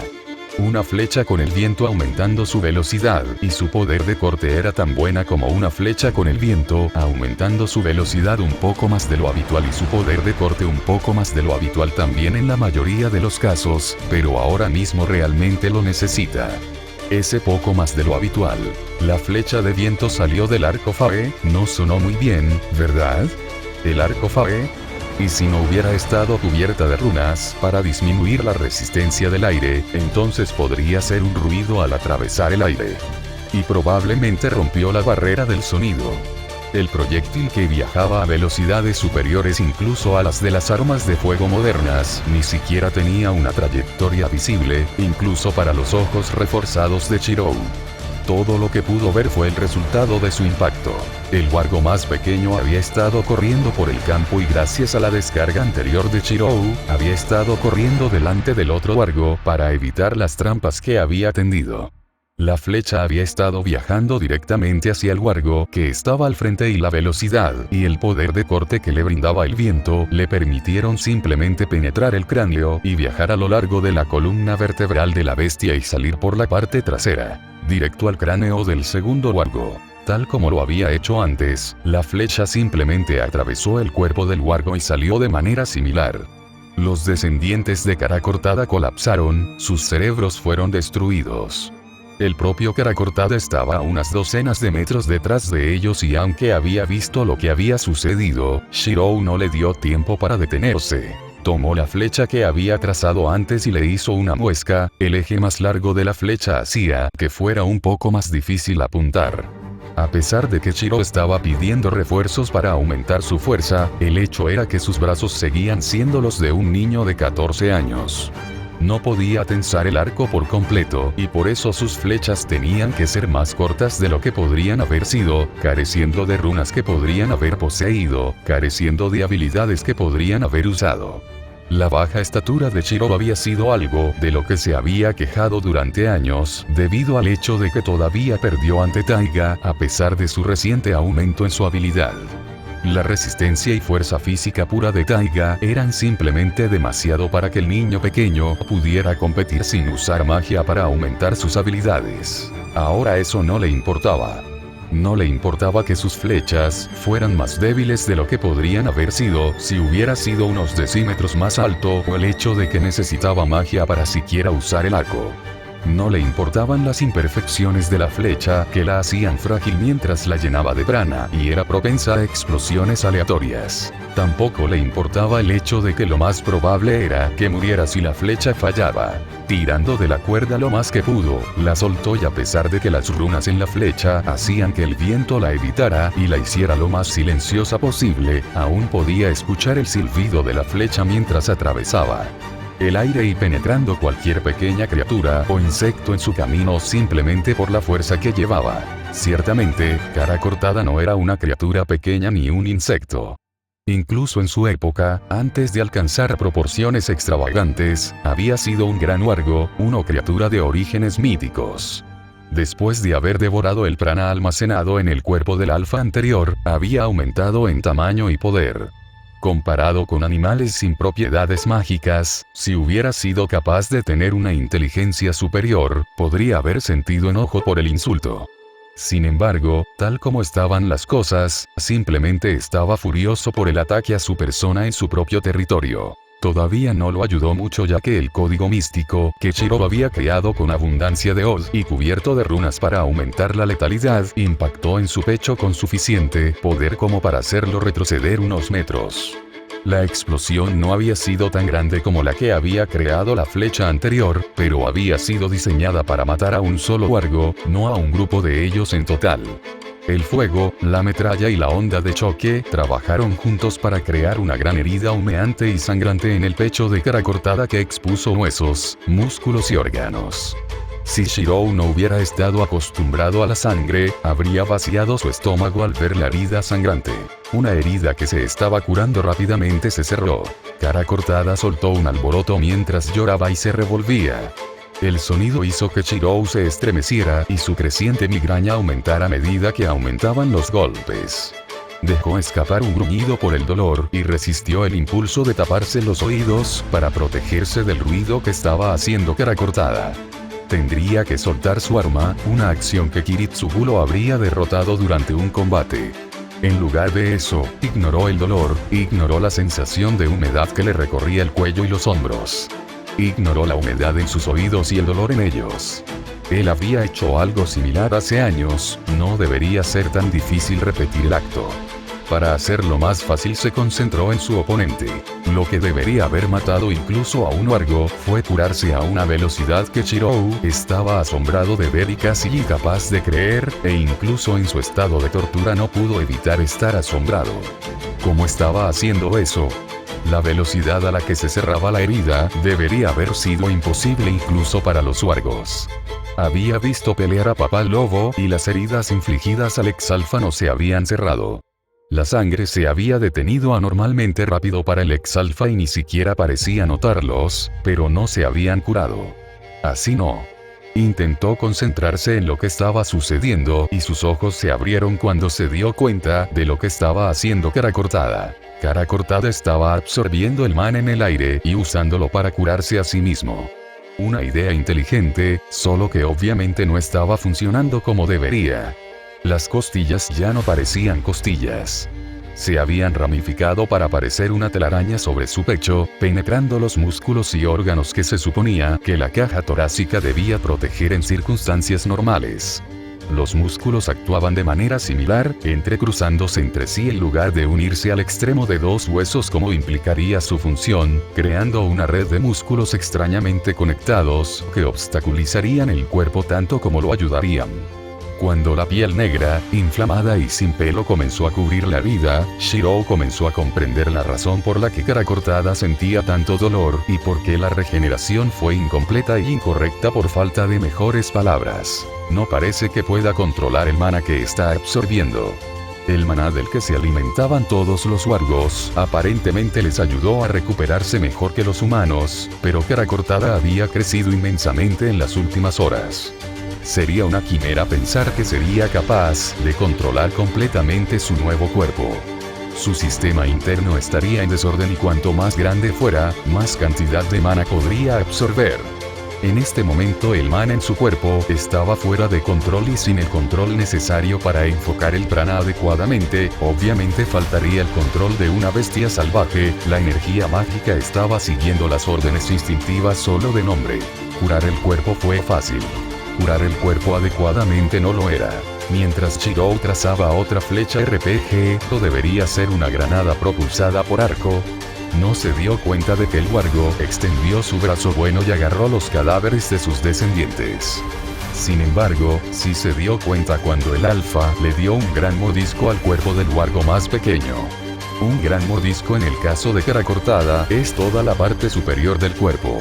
Una flecha con el viento aumentando su velocidad, y su poder de corte era tan buena como una flecha con el viento, aumentando su velocidad un poco más de lo habitual y su poder de corte un poco más de lo habitual también en la mayoría de los casos, pero ahora mismo realmente lo necesita. Ese poco más de lo habitual. La flecha de viento salió del arco Fae, no sonó muy bien, ¿verdad? ¿El arco Fae? Y si no hubiera estado cubierta de runas para disminuir la resistencia del aire, entonces podría ser un ruido al atravesar el aire. Y probablemente rompió la barrera del sonido. El proyectil, que viajaba a velocidades superiores incluso a las de las armas de fuego modernas, ni siquiera tenía una trayectoria visible, incluso para los ojos reforzados de Shirou. Todo lo que pudo ver fue el resultado de su impacto. El wargo más pequeño había estado corriendo por el campo y gracias a la descarga anterior de Shirou, había estado corriendo delante del otro wargo para evitar las trampas que había tendido. La flecha había estado viajando directamente hacia el wargo que estaba al frente y la velocidad y el poder de corte que le brindaba el viento le permitieron simplemente penetrar el cráneo y viajar a lo largo de la columna vertebral de la bestia y salir por la parte trasera, directo al cráneo del segundo wargo. Tal como lo había hecho antes, la flecha simplemente atravesó el cuerpo del wargo y salió de manera similar. Los descendientes de Cara Cortada colapsaron, sus cerebros fueron destruidos. El propio Cara Cortada estaba a unas docenas de metros detrás de ellos y aunque había visto lo que había sucedido, Shirou no le dio tiempo para detenerse. Tomó la flecha que había trazado antes y le hizo una muesca, el eje más largo de la flecha hacía que fuera un poco más difícil apuntar. A pesar de que Shirou estaba pidiendo refuerzos para aumentar su fuerza, el hecho era que sus brazos seguían siendo los de un niño de 14 años. No podía tensar el arco por completo, y por eso sus flechas tenían que ser más cortas de lo que podrían haber sido, careciendo de runas que podrían haber poseído, careciendo de habilidades que podrían haber usado. La baja estatura de Shirou había sido algo de lo que se había quejado durante años, debido al hecho de que todavía perdió ante Taiga a pesar de su reciente aumento en su habilidad. La resistencia y fuerza física pura de Taiga eran simplemente demasiado para que el niño pequeño pudiera competir sin usar magia para aumentar sus habilidades. Ahora eso no le importaba. No le importaba que sus flechas fueran más débiles de lo que podrían haber sido si hubiera sido unos decímetros más alto o el hecho de que necesitaba magia para siquiera usar el arco. No le importaban las imperfecciones de la flecha que la hacían frágil mientras la llenaba de prana y era propensa a explosiones aleatorias. Tampoco le importaba el hecho de que lo más probable era que muriera si la flecha fallaba. Tirando de la cuerda lo más que pudo, la soltó y a pesar de que las runas en la flecha hacían que el viento la evitara y la hiciera lo más silenciosa posible, aún podía escuchar el silbido de la flecha mientras atravesaba el aire y penetrando cualquier pequeña criatura o insecto en su camino simplemente por la fuerza que llevaba. Ciertamente, Cara Cortada no era una criatura pequeña ni un insecto. Incluso en su época, antes de alcanzar proporciones extravagantes, había sido un gran huargo, una criatura de orígenes míticos. Después de haber devorado el prana almacenado en el cuerpo del alfa anterior, había aumentado en tamaño y poder. Comparado con animales sin propiedades mágicas, si hubiera sido capaz de tener una inteligencia superior, podría haber sentido enojo por el insulto. Sin embargo, tal como estaban las cosas, simplemente estaba furioso por el ataque a su persona en su propio territorio. Todavía no lo ayudó mucho ya que el código místico que Shiro había creado con abundancia de Oz y cubierto de runas para aumentar la letalidad impactó en su pecho con suficiente poder como para hacerlo retroceder unos metros. La explosión no había sido tan grande como la que había creado la flecha anterior, pero había sido diseñada para matar a un solo huargo, no a un grupo de ellos en total. El fuego, la metralla y la onda de choque trabajaron juntos para crear una gran herida humeante y sangrante en el pecho de Cara Cortada que expuso huesos, músculos y órganos. Si Shirou no hubiera estado acostumbrado a la sangre, habría vaciado su estómago al ver la herida sangrante. Una herida que se estaba curando rápidamente se cerró. Cara Cortada soltó un alboroto mientras lloraba y se revolvía. El sonido hizo que Shirou se estremeciera y su creciente migraña aumentara a medida que aumentaban los golpes. Dejó escapar un gruñido por el dolor y resistió el impulso de taparse los oídos para protegerse del ruido que estaba haciendo Cara Cortada. Tendría que soltar su arma, una acción que Kiritsugu lo habría derrotado durante un combate. En lugar de eso, ignoró el dolor, ignoró la sensación de humedad que le recorría el cuello y los hombros. Ignoró la humedad en sus oídos y el dolor en ellos. Él había hecho algo similar hace años, no debería ser tan difícil repetir el acto. Para hacerlo más fácil se concentró en su oponente. Lo que debería haber matado incluso a un huargo fue curarse a una velocidad que Shirou estaba asombrado de ver y casi incapaz de creer, e incluso en su estado de tortura no pudo evitar estar asombrado. ¿Cómo estaba haciendo eso? La velocidad a la que se cerraba la herida debería haber sido imposible incluso para los huargos. Había visto pelear a Papá Lobo y las heridas infligidas al exalfa no se habían cerrado. La sangre se había detenido anormalmente rápido para el exalfa y ni siquiera parecía notarlos, pero no se habían curado. Así no. Intentó concentrarse en lo que estaba sucediendo y sus ojos se abrieron cuando se dio cuenta de lo que estaba haciendo Cara Cortada. Cara Cortada estaba absorbiendo el mana en el aire y usándolo para curarse a sí mismo. Una idea inteligente, solo que obviamente no estaba funcionando como debería. Las costillas ya no parecían costillas. Se habían ramificado para parecer una telaraña sobre su pecho, penetrando los músculos y órganos que se suponía que la caja torácica debía proteger en circunstancias normales. Los músculos actuaban de manera similar, entrecruzándose entre sí en lugar de unirse al extremo de dos huesos como implicaría su función, creando una red de músculos extrañamente conectados, que obstaculizarían el cuerpo tanto como lo ayudarían. Cuando la piel negra, inflamada y sin pelo comenzó a cubrir la herida, Shirou comenzó a comprender la razón por la que Cara Cortada sentía tanto dolor y por qué la regeneración fue incompleta y incorrecta por falta de mejores palabras. No parece que pueda controlar el mana que está absorbiendo. El maná del que se alimentaban todos los huargos aparentemente les ayudó a recuperarse mejor que los humanos, pero Cara Cortada había crecido inmensamente en las últimas horas. Sería una quimera pensar que sería capaz de controlar completamente su nuevo cuerpo. Su sistema interno estaría en desorden y cuanto más grande fuera, más cantidad de mana podría absorber. En este momento el mana en su cuerpo estaba fuera de control y sin el control necesario para enfocar el prana adecuadamente, obviamente faltaría el control de una bestia salvaje, la energía mágica estaba siguiendo las órdenes instintivas solo de nombre. Curar el cuerpo fue fácil. Curar el cuerpo adecuadamente no lo era. Mientras Chirou trazaba otra flecha RPG, o debería ser una granada propulsada por arco, no se dio cuenta de que el wargo extendió su brazo bueno y agarró los cadáveres de sus descendientes. Sin embargo, sí se dio cuenta cuando el alfa le dio un gran mordisco al cuerpo del wargo más pequeño. Un gran mordisco en el caso de cara cortada es toda la parte superior del cuerpo.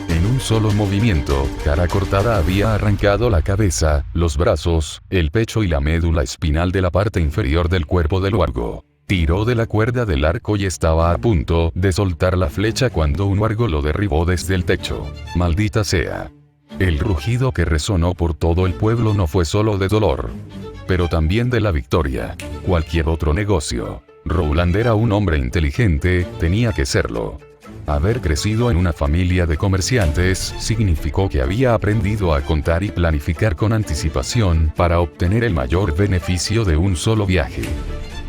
En un solo movimiento, cara cortada había arrancado la cabeza, los brazos, el pecho y la médula espinal de la parte inferior del cuerpo del wargo. Tiró de la cuerda del arco y estaba a punto de soltar la flecha cuando un wargo lo derribó desde el techo. Maldita sea. El rugido que resonó por todo el pueblo no fue solo de dolor, pero también de la victoria. Cualquier otro negocio. Rowland era un hombre inteligente, tenía que serlo. Haber crecido en una familia de comerciantes significó que había aprendido a contar y planificar con anticipación para obtener el mayor beneficio de un solo viaje.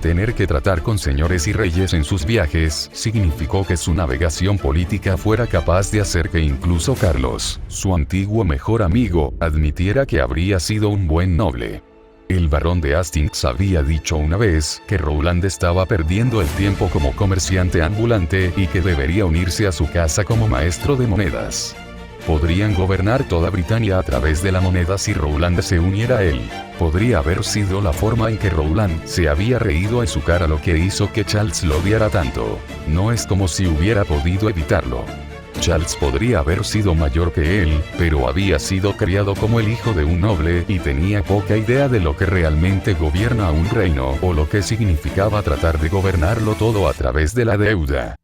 Tener que tratar con señores y reyes en sus viajes significó que su navegación política fuera capaz de hacer que incluso Carlos, su antiguo mejor amigo, admitiera que habría sido un buen noble. El barón de Hastings había dicho una vez que Rowland estaba perdiendo el tiempo como comerciante ambulante y que debería unirse a su casa como maestro de monedas. Podrían gobernar toda Britania a través de la moneda si Rowland se uniera a él. Podría haber sido la forma en que Rowland se había reído en su cara lo que hizo que Charles lo odiara tanto. No es como si hubiera podido evitarlo. Charles podría haber sido mayor que él, pero había sido criado como el hijo de un noble y tenía poca idea de lo que realmente gobierna un reino o lo que significaba tratar de gobernarlo todo a través de la deuda.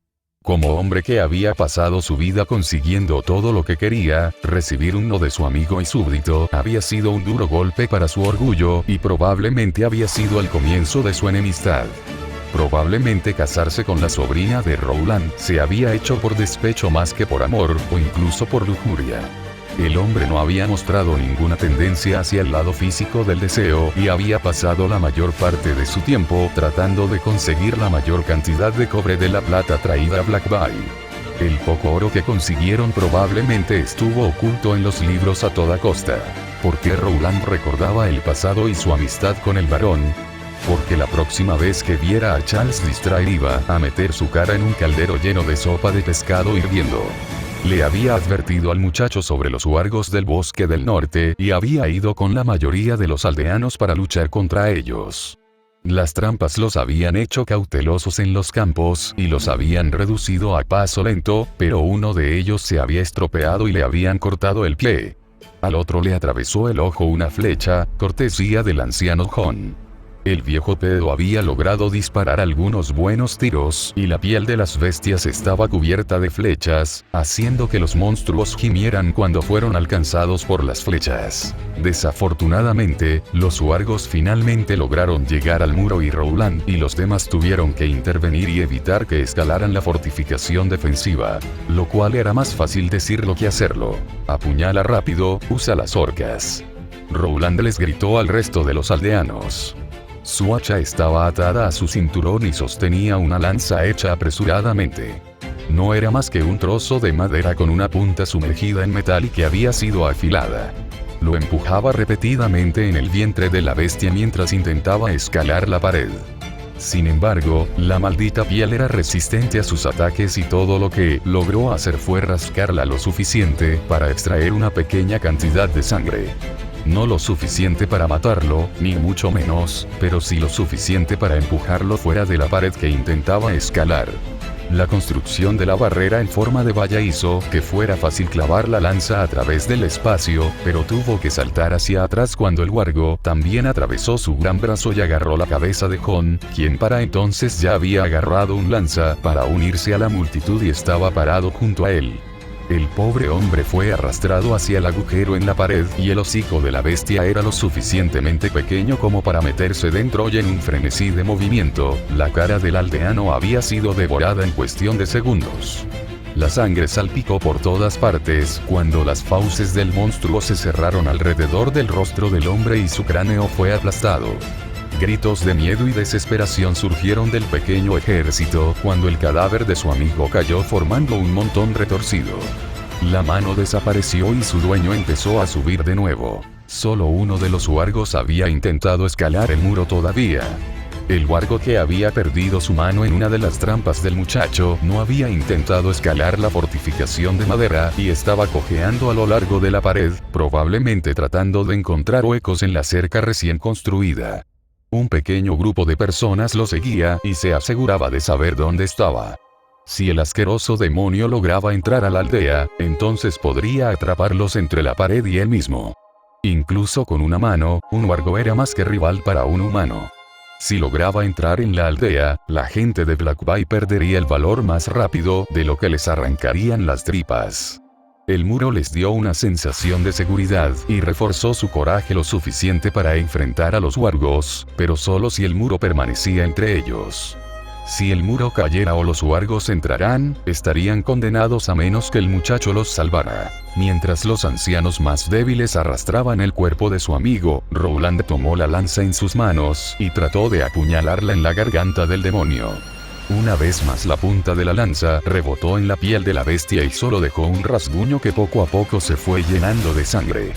Como hombre que había pasado su vida consiguiendo todo lo que quería, recibir un no de su amigo y súbdito había sido un duro golpe para su orgullo y probablemente había sido el comienzo de su enemistad. Probablemente casarse con la sobrina de Rowland se había hecho por despecho más que por amor, o incluso por lujuria. El hombre no había mostrado ninguna tendencia hacia el lado físico del deseo y había pasado la mayor parte de su tiempo tratando de conseguir la mayor cantidad de cobre de la plata traída a Blackbay. El poco oro que consiguieron probablemente estuvo oculto en los libros a toda costa. Porque Rowland recordaba el pasado y su amistad con el barón. Porque la próxima vez que viera a Charles Distrair iba a meter su cara en un caldero lleno de sopa de pescado hirviendo. Le había advertido al muchacho sobre los wargos del bosque del norte y había ido con la mayoría de los aldeanos para luchar contra ellos. Las trampas los habían hecho cautelosos en los campos y los habían reducido a paso lento, pero uno de ellos se había estropeado y le habían cortado el pie. Al otro le atravesó el ojo una flecha, cortesía del anciano John. El viejo pedo había logrado disparar algunos buenos tiros y la piel de las bestias estaba cubierta de flechas, haciendo que los monstruos gimieran cuando fueron alcanzados por las flechas. Desafortunadamente, los wargos finalmente lograron llegar al muro y Rowland y los demás tuvieron que intervenir y evitar que escalaran la fortificación defensiva, lo cual era más fácil decirlo que hacerlo. Apuñala rápido, usa las orcas. Rowland les gritó al resto de los aldeanos. Su hacha estaba atada a su cinturón y sostenía una lanza hecha apresuradamente. No era más que un trozo de madera con una punta sumergida en metal y que había sido afilada. Lo empujaba repetidamente en el vientre de la bestia mientras intentaba escalar la pared. Sin embargo, la maldita piel era resistente a sus ataques y todo lo que logró hacer fue rascarla lo suficiente para extraer una pequeña cantidad de sangre. No lo suficiente para matarlo, ni mucho menos, pero sí lo suficiente para empujarlo fuera de la pared que intentaba escalar. La construcción de la barrera en forma de valla hizo que fuera fácil clavar la lanza a través del espacio, pero tuvo que saltar hacia atrás cuando el wargo también atravesó su gran brazo y agarró la cabeza de John, quien para entonces ya había agarrado un lanza para unirse a la multitud y estaba parado junto a él. El pobre hombre fue arrastrado hacia el agujero en la pared y el hocico de la bestia era lo suficientemente pequeño como para meterse dentro y en un frenesí de movimiento, la cara del aldeano había sido devorada en cuestión de segundos. La sangre salpicó por todas partes cuando las fauces del monstruo se cerraron alrededor del rostro del hombre y su cráneo fue aplastado. Gritos de miedo y desesperación surgieron del pequeño ejército cuando el cadáver de su amigo cayó formando un montón retorcido. La mano desapareció y su dueño empezó a subir de nuevo. Solo uno de los huargos había intentado escalar el muro todavía. El huargo que había perdido su mano en una de las trampas del muchacho no había intentado escalar la fortificación de madera y estaba cojeando a lo largo de la pared, probablemente tratando de encontrar huecos en la cerca recién construida. Un pequeño grupo de personas lo seguía y se aseguraba de saber dónde estaba. Si el asqueroso demonio lograba entrar a la aldea, entonces podría atraparlos entre la pared y él mismo. Incluso con una mano, un huargo era más que rival para un humano. Si lograba entrar en la aldea, la gente de Black Bay perdería el valor más rápido de lo que les arrancarían las tripas. El muro les dio una sensación de seguridad y reforzó su coraje lo suficiente para enfrentar a los huargos, pero solo si el muro permanecía entre ellos. Si el muro cayera o los huargos entrarán, estarían condenados a menos que el muchacho los salvara. Mientras los ancianos más débiles arrastraban el cuerpo de su amigo, Rowland tomó la lanza en sus manos y trató de apuñalarla en la garganta del demonio. Una vez más la punta de la lanza rebotó en la piel de la bestia y solo dejó un rasguño que poco a poco se fue llenando de sangre.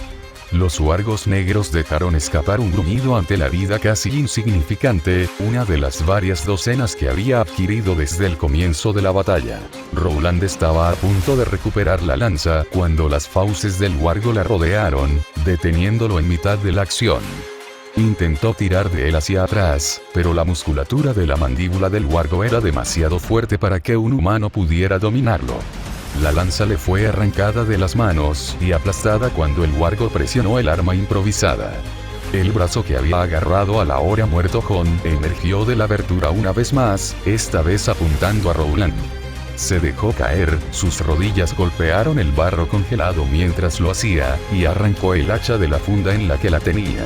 Los huargos negros dejaron escapar un gruñido ante la vida casi insignificante, una de las varias docenas que había adquirido desde el comienzo de la batalla. Rowland estaba a punto de recuperar la lanza cuando las fauces del huargo la rodearon, deteniéndolo en mitad de la acción. Intentó tirar de él hacia atrás, pero la musculatura de la mandíbula del huargo era demasiado fuerte para que un humano pudiera dominarlo. La lanza le fue arrancada de las manos y aplastada cuando el huargo presionó el arma improvisada. El brazo que había agarrado al ahora muerto Jon emergió de la abertura una vez más, esta vez apuntando a Rowland. Se dejó caer, sus rodillas golpearon el barro congelado mientras lo hacía, y arrancó el hacha de la funda en la que la tenía.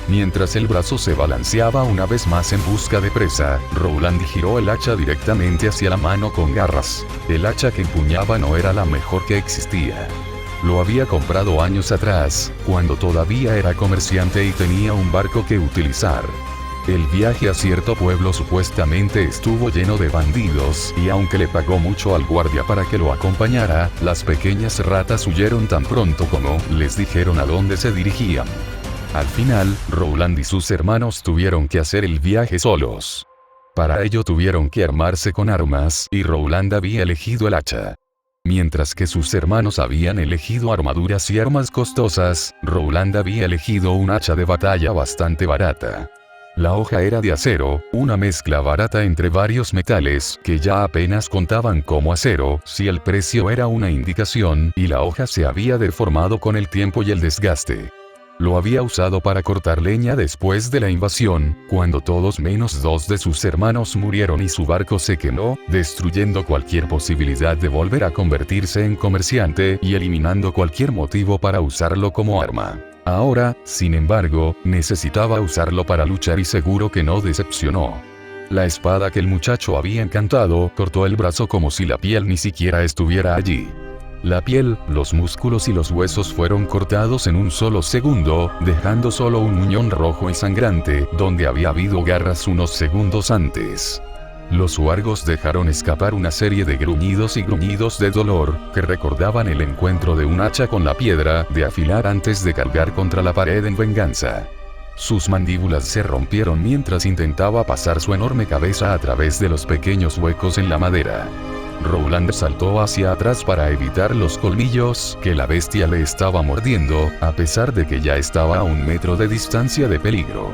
Mientras el brazo se balanceaba una vez más en busca de presa, Rowland giró el hacha directamente hacia la mano con garras. El hacha que empuñaba no era la mejor que existía. Lo había comprado años atrás, cuando todavía era comerciante y tenía un barco que utilizar. El viaje a cierto pueblo supuestamente estuvo lleno de bandidos, y aunque le pagó mucho al guardia para que lo acompañara, las pequeñas ratas huyeron tan pronto como les dijeron a dónde se dirigían. Al final, Rowland y sus hermanos tuvieron que hacer el viaje solos. Para ello tuvieron que armarse con armas, y Rowland había elegido el hacha. Mientras que sus hermanos habían elegido armaduras y armas costosas, Rowland había elegido un hacha de batalla bastante barata. La hoja era de acero, una mezcla barata entre varios metales que ya apenas contaban como acero, si el precio era una indicación, y la hoja se había deformado con el tiempo y el desgaste. Lo había usado para cortar leña después de la invasión, cuando todos menos 2 de sus hermanos murieron y su barco se quemó, destruyendo cualquier posibilidad de volver a convertirse en comerciante y eliminando cualquier motivo para usarlo como arma. Ahora, sin embargo, necesitaba usarlo para luchar y seguro que no decepcionó. La espada que el muchacho había encantado cortó el brazo como si la piel ni siquiera estuviera allí. La piel, los músculos y los huesos fueron cortados en un solo segundo, dejando solo un muñón rojo y sangrante, donde había habido garras unos segundos antes. Los huargos dejaron escapar una serie de gruñidos y gruñidos de dolor, que recordaban el encuentro de un hacha con la piedra de afilar antes de cargar contra la pared en venganza. Sus mandíbulas se rompieron mientras intentaba pasar su enorme cabeza a través de los pequeños huecos en la madera. Rowland saltó hacia atrás para evitar los colmillos que la bestia le estaba mordiendo, a pesar de que ya estaba a 1 metro de distancia de peligro.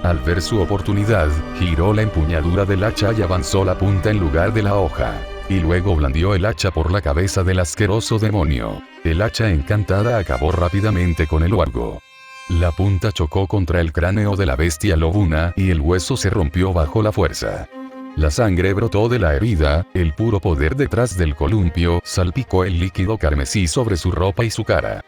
Al ver su oportunidad, giró la empuñadura del hacha y avanzó la punta en lugar de la hoja. Y luego blandió el hacha por la cabeza del asqueroso demonio. El hacha encantada acabó rápidamente con el huargo. La punta chocó contra el cráneo de la bestia lobuna y el hueso se rompió bajo la fuerza. La sangre brotó de la herida, el puro poder detrás del columpio salpicó el líquido carmesí sobre su ropa y su cara.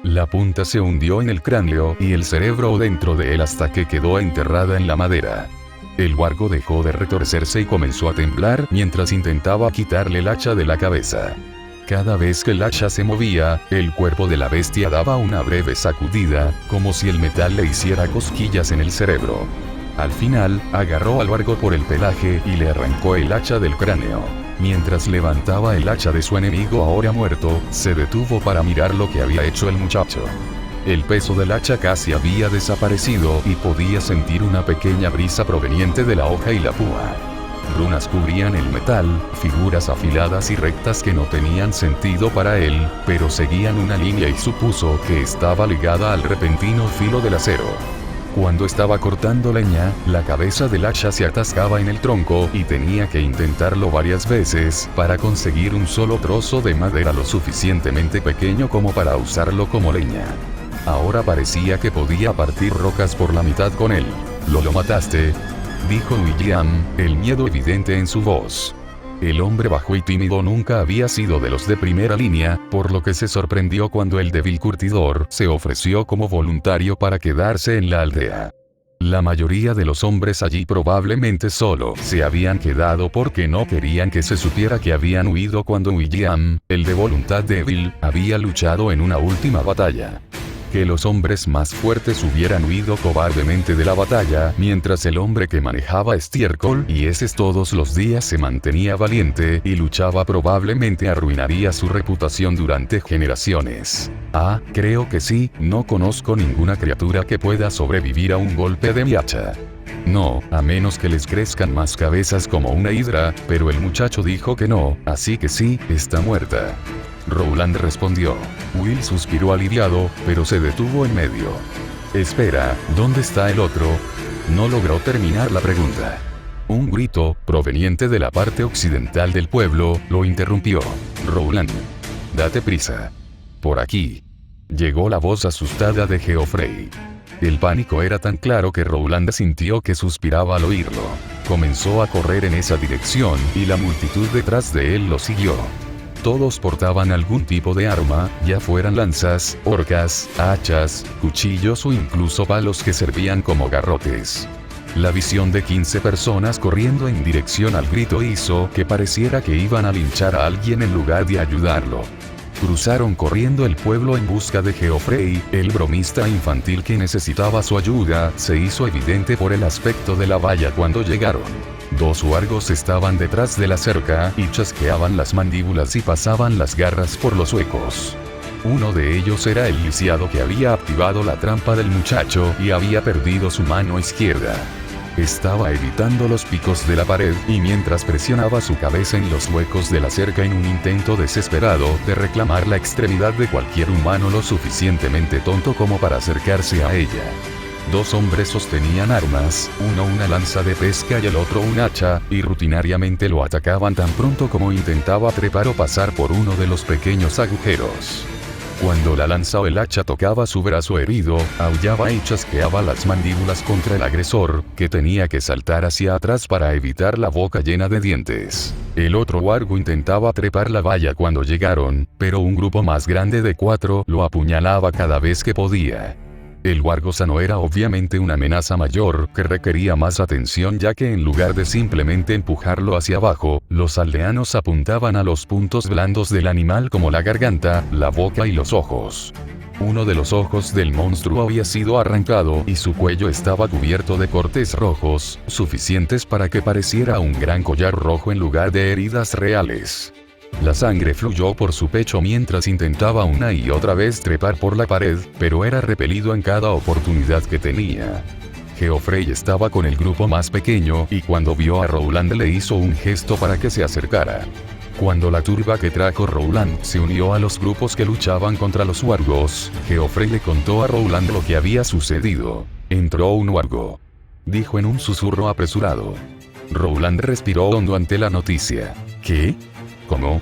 La punta se hundió en el cráneo y el cerebro dentro de él hasta que quedó enterrada en la madera. El huargo dejó de retorcerse y comenzó a temblar mientras intentaba quitarle el hacha de la cabeza. Cada vez que el hacha se movía, el cuerpo de la bestia daba una breve sacudida, como si el metal le hiciera cosquillas en el cerebro. Al final, agarró al huargo por el pelaje y le arrancó el hacha del cráneo. Mientras levantaba el hacha de su enemigo ahora muerto, se detuvo para mirar lo que había hecho el muchacho. El peso del hacha casi había desaparecido y podía sentir una pequeña brisa proveniente de la hoja y la púa. Runas cubrían el metal, figuras afiladas y rectas que no tenían sentido para él, pero seguían una línea y supuso que estaba ligada al repentino filo del acero. Cuando estaba cortando leña, la cabeza del hacha se atascaba en el tronco y tenía que intentarlo varias veces para conseguir un solo trozo de madera lo suficientemente pequeño como para usarlo como leña. Ahora parecía que podía partir rocas por la mitad con él. ¿Lo mataste?, dijo William, el miedo evidente en su voz. El hombre bajo y tímido nunca había sido de los de primera línea, por lo que se sorprendió cuando el débil curtidor se ofreció como voluntario para quedarse en la aldea. La mayoría de los hombres allí probablemente solo se habían quedado porque no querían que se supiera que habían huido cuando William, el de voluntad débil, había luchado en una última batalla. Que los hombres más fuertes hubieran huido cobardemente de la batalla, mientras el hombre que manejaba estiércol y heces todos los días se mantenía valiente y luchaba probablemente arruinaría su reputación durante generaciones. Ah, creo que sí, no conozco ninguna criatura que pueda sobrevivir a un golpe de mi hacha. No, a menos que les crezcan más cabezas como una hidra, pero el muchacho dijo que no, así que sí, está muerta. Rowland respondió. Will suspiró aliviado, pero se detuvo en medio. Espera, ¿dónde está el otro? No logró terminar la pregunta. Un grito, proveniente de la parte occidental del pueblo, lo interrumpió. Rowland. Date prisa. Por aquí. Llegó la voz asustada de Geoffrey. El pánico era tan claro que Rowland sintió que suspiraba al oírlo. Comenzó a correr en esa dirección y la multitud detrás de él lo siguió. Todos portaban algún tipo de arma, ya fueran lanzas, horcas, hachas, cuchillos o incluso palos que servían como garrotes. La visión de 15 personas corriendo en dirección al grito hizo que pareciera que iban a linchar a alguien en lugar de ayudarlo. Cruzaron corriendo el pueblo en busca de Geoffrey, el bromista infantil que necesitaba su ayuda, se hizo evidente por el aspecto de la valla cuando llegaron. 2 huargos estaban detrás de la cerca y chasqueaban las mandíbulas y pasaban las garras por los huecos. Uno de ellos era el lisiado que había activado la trampa del muchacho y había perdido su mano izquierda. Estaba evitando los picos de la pared y mientras presionaba su cabeza en los huecos de la cerca en un intento desesperado de reclamar la extremidad de cualquier humano lo suficientemente tonto como para acercarse a ella. 2 hombres sostenían armas, uno una lanza de pesca y el otro un hacha, y rutinariamente lo atacaban tan pronto como intentaba trepar o pasar por uno de los pequeños agujeros. Cuando la lanza o el hacha tocaba su brazo herido, aullaba y chasqueaba las mandíbulas contra el agresor, que tenía que saltar hacia atrás para evitar la boca llena de dientes. El otro huargo intentaba trepar la valla cuando llegaron, pero un grupo más grande de 4 lo apuñalaba cada vez que podía. El huargo sano era obviamente una amenaza mayor que requería más atención ya que en lugar de simplemente empujarlo hacia abajo, los aldeanos apuntaban a los puntos blandos del animal como la garganta, la boca y los ojos. Uno de los ojos del monstruo había sido arrancado y su cuello estaba cubierto de cortes rojos, suficientes para que pareciera un gran collar rojo en lugar de heridas reales. La sangre fluyó por su pecho mientras intentaba una y otra vez trepar por la pared, pero era repelido en cada oportunidad que tenía. Geoffrey estaba con el grupo más pequeño y cuando vio a Rowland le hizo un gesto para que se acercara. Cuando la turba que trajo Rowland se unió a los grupos que luchaban contra los huargos, Geoffrey le contó a Rowland lo que había sucedido. Entró un huargo, dijo en un susurro apresurado. Rowland respiró hondo ante la noticia. ¿Qué? ¿Cómo?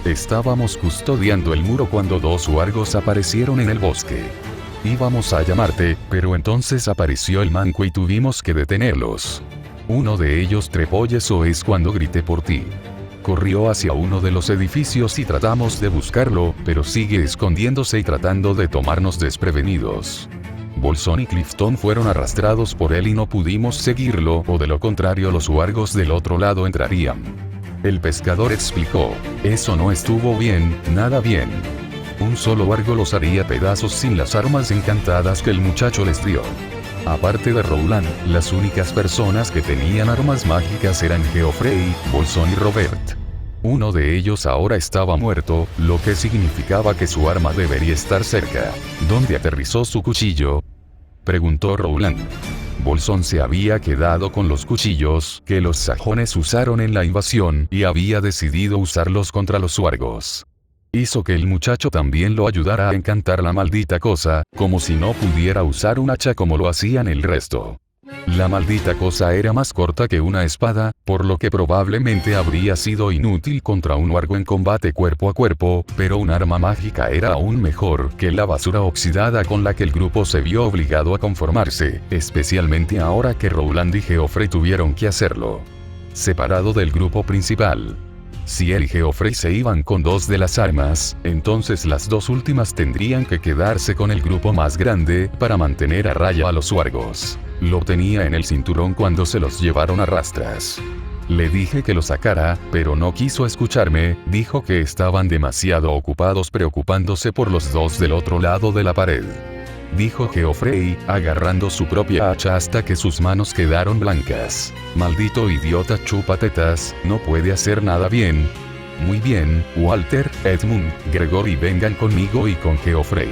Estábamos custodiando el muro cuando 2 huargos aparecieron en el bosque. Íbamos a llamarte, pero entonces apareció el manco y tuvimos que detenerlos. Uno de ellos trepó y eso es cuando grité por ti. Corrió hacia uno de los edificios y tratamos de buscarlo, pero sigue escondiéndose y tratando de tomarnos desprevenidos. Bolson y Clifton fueron arrastrados por él y no pudimos seguirlo, o de lo contrario los huargos del otro lado entrarían. El pescador explicó. Eso no estuvo bien, nada bien. Un solo huargo los haría pedazos sin las armas encantadas que el muchacho les dio. Aparte de Rowland, las únicas personas que tenían armas mágicas eran Geoffrey, Bolsón y Robert. Uno de ellos ahora estaba muerto, lo que significaba que su arma debería estar cerca. ¿Dónde aterrizó su cuchillo?, preguntó Rowland. Bolsón se había quedado con los cuchillos que los sajones usaron en la invasión y había decidido usarlos contra los wargos. Hizo que el muchacho también lo ayudara a encantar la maldita cosa, como si no pudiera usar un hacha como lo hacían el resto. La maldita cosa era más corta que una espada, por lo que probablemente habría sido inútil contra un wargo en combate cuerpo a cuerpo, pero un arma mágica era aún mejor que la basura oxidada con la que el grupo se vio obligado a conformarse, especialmente ahora que Rowland y Geoffrey tuvieron que hacerlo separado del grupo principal. Si él y Geoffrey se iban con dos de las armas, entonces las dos últimas tendrían que quedarse con el grupo más grande para mantener a raya a los wargos. Lo tenía en el cinturón cuando se los llevaron a rastras. Le dije que lo sacara, pero no quiso escucharme, dijo que estaban demasiado ocupados preocupándose por los dos del otro lado de la pared. Dijo Geoffrey, agarrando su propia hacha hasta que sus manos quedaron blancas. Maldito idiota chupatetas, no puede hacer nada bien. Muy bien, Walter, Edmund, Gregory, vengan conmigo y con Geoffrey.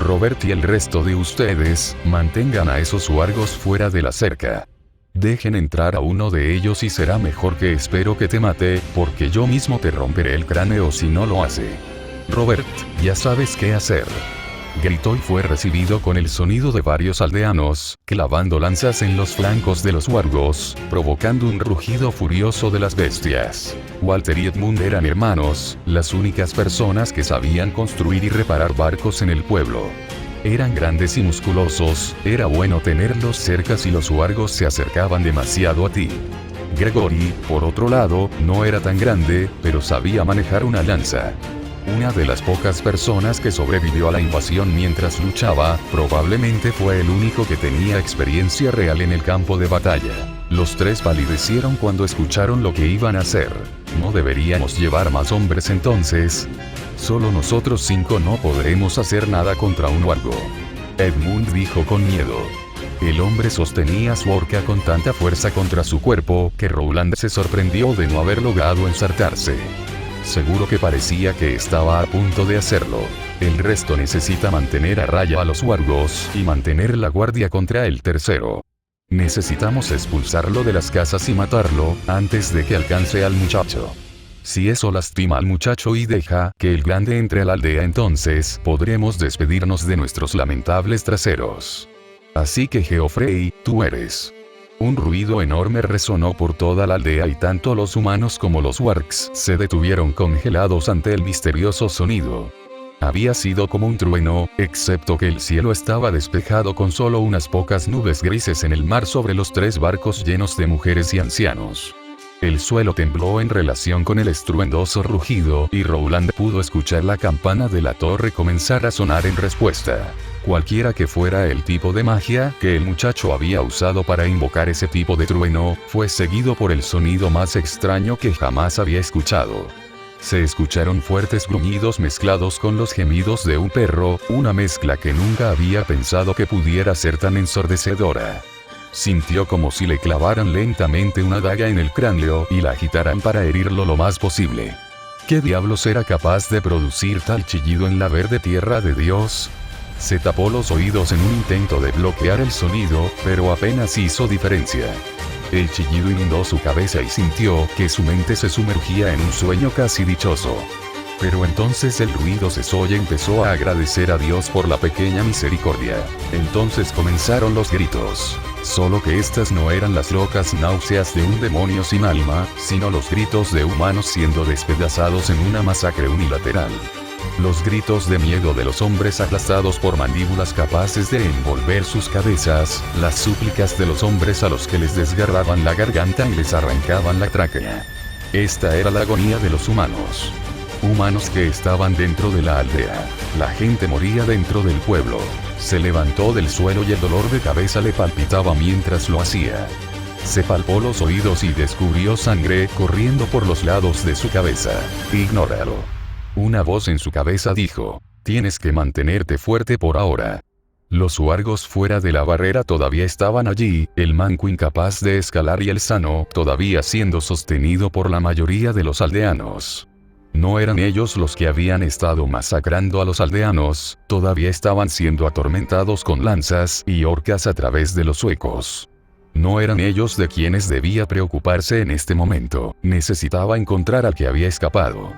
Robert y el resto de ustedes, mantengan a esos wargos fuera de la cerca. Dejen entrar a uno de ellos y será mejor que espero que te mate, porque yo mismo te romperé el cráneo si no lo hace. Robert, ya sabes qué hacer. Gritó y fue recibido con el sonido de varios aldeanos, clavando lanzas en los flancos de los wargos, provocando un rugido furioso de las bestias. Walter y Edmund eran hermanos, las únicas personas que sabían construir y reparar barcos en el pueblo. Eran grandes y musculosos, era bueno tenerlos cerca si los wargos se acercaban demasiado a ti. Gregory, por otro lado, no era tan grande, pero sabía manejar una lanza. Una de las pocas personas que sobrevivió a la invasión mientras luchaba, probablemente fue el único que tenía experiencia real en el campo de batalla. Los tres palidecieron cuando escucharon lo que iban a hacer. ¿No deberíamos llevar más hombres entonces? Solo nosotros 5 no podremos hacer nada contra un wargo. Edmund dijo con miedo. El hombre sostenía su horca con tanta fuerza contra su cuerpo, que Rowland se sorprendió de no haber logrado ensartarse. Seguro que parecía que estaba a punto de hacerlo. El resto necesita mantener a raya a los wargos y mantener la guardia contra el tercero. Necesitamos expulsarlo de las casas y matarlo, antes de que alcance al muchacho. Si eso lastima al muchacho y deja que el grande entre a la aldea, entonces podremos despedirnos de nuestros lamentables traseros. Así que Geoffrey, tú eres. Un ruido enorme resonó por toda la aldea y tanto los humanos como los wargs se detuvieron congelados ante el misterioso sonido. Había sido como un trueno, excepto que el cielo estaba despejado con solo unas pocas nubes grises en el mar sobre los 3 barcos llenos de mujeres y ancianos. El suelo tembló en relación con el estruendoso rugido y Rowland pudo escuchar la campana de la torre comenzar a sonar en respuesta. Cualquiera que fuera el tipo de magia que el muchacho había usado para invocar ese tipo de trueno, fue seguido por el sonido más extraño que jamás había escuchado. Se escucharon fuertes gruñidos mezclados con los gemidos de un perro, una mezcla que nunca había pensado que pudiera ser tan ensordecedora. Sintió como si le clavaran lentamente una daga en el cráneo y la agitaran para herirlo lo más posible. ¿Qué diablos era capaz de producir tal chillido en la verde tierra de Dios? Se tapó los oídos en un intento de bloquear el sonido, pero apenas hizo diferencia. El chillido inundó su cabeza y sintió que su mente se sumergía en un sueño casi dichoso. Pero entonces el ruido cesó y empezó a agradecer a Dios por la pequeña misericordia. Entonces comenzaron los gritos. Solo que estas no eran las locas náuseas de un demonio sin alma, sino los gritos de humanos siendo despedazados en una masacre unilateral. Los gritos de miedo de los hombres aplastados por mandíbulas capaces de envolver sus cabezas, las súplicas de los hombres a los que les desgarraban la garganta y les arrancaban la tráquea. Esta era la agonía de los humanos. Humanos que estaban dentro de la aldea. La gente moría dentro del pueblo. Se levantó del suelo y el dolor de cabeza le palpitaba mientras lo hacía. Se palpó los oídos y descubrió sangre corriendo por los lados de su cabeza. Ignóralo. Una voz en su cabeza dijo, tienes que mantenerte fuerte por ahora. Los huargos fuera de la barrera todavía estaban allí, el manco incapaz de escalar y el sano todavía siendo sostenido por la mayoría de los aldeanos. No eran ellos los que habían estado masacrando a los aldeanos, todavía estaban siendo atormentados con lanzas y horcas a través de los huecos. No eran ellos de quienes debía preocuparse en este momento, necesitaba encontrar al que había escapado.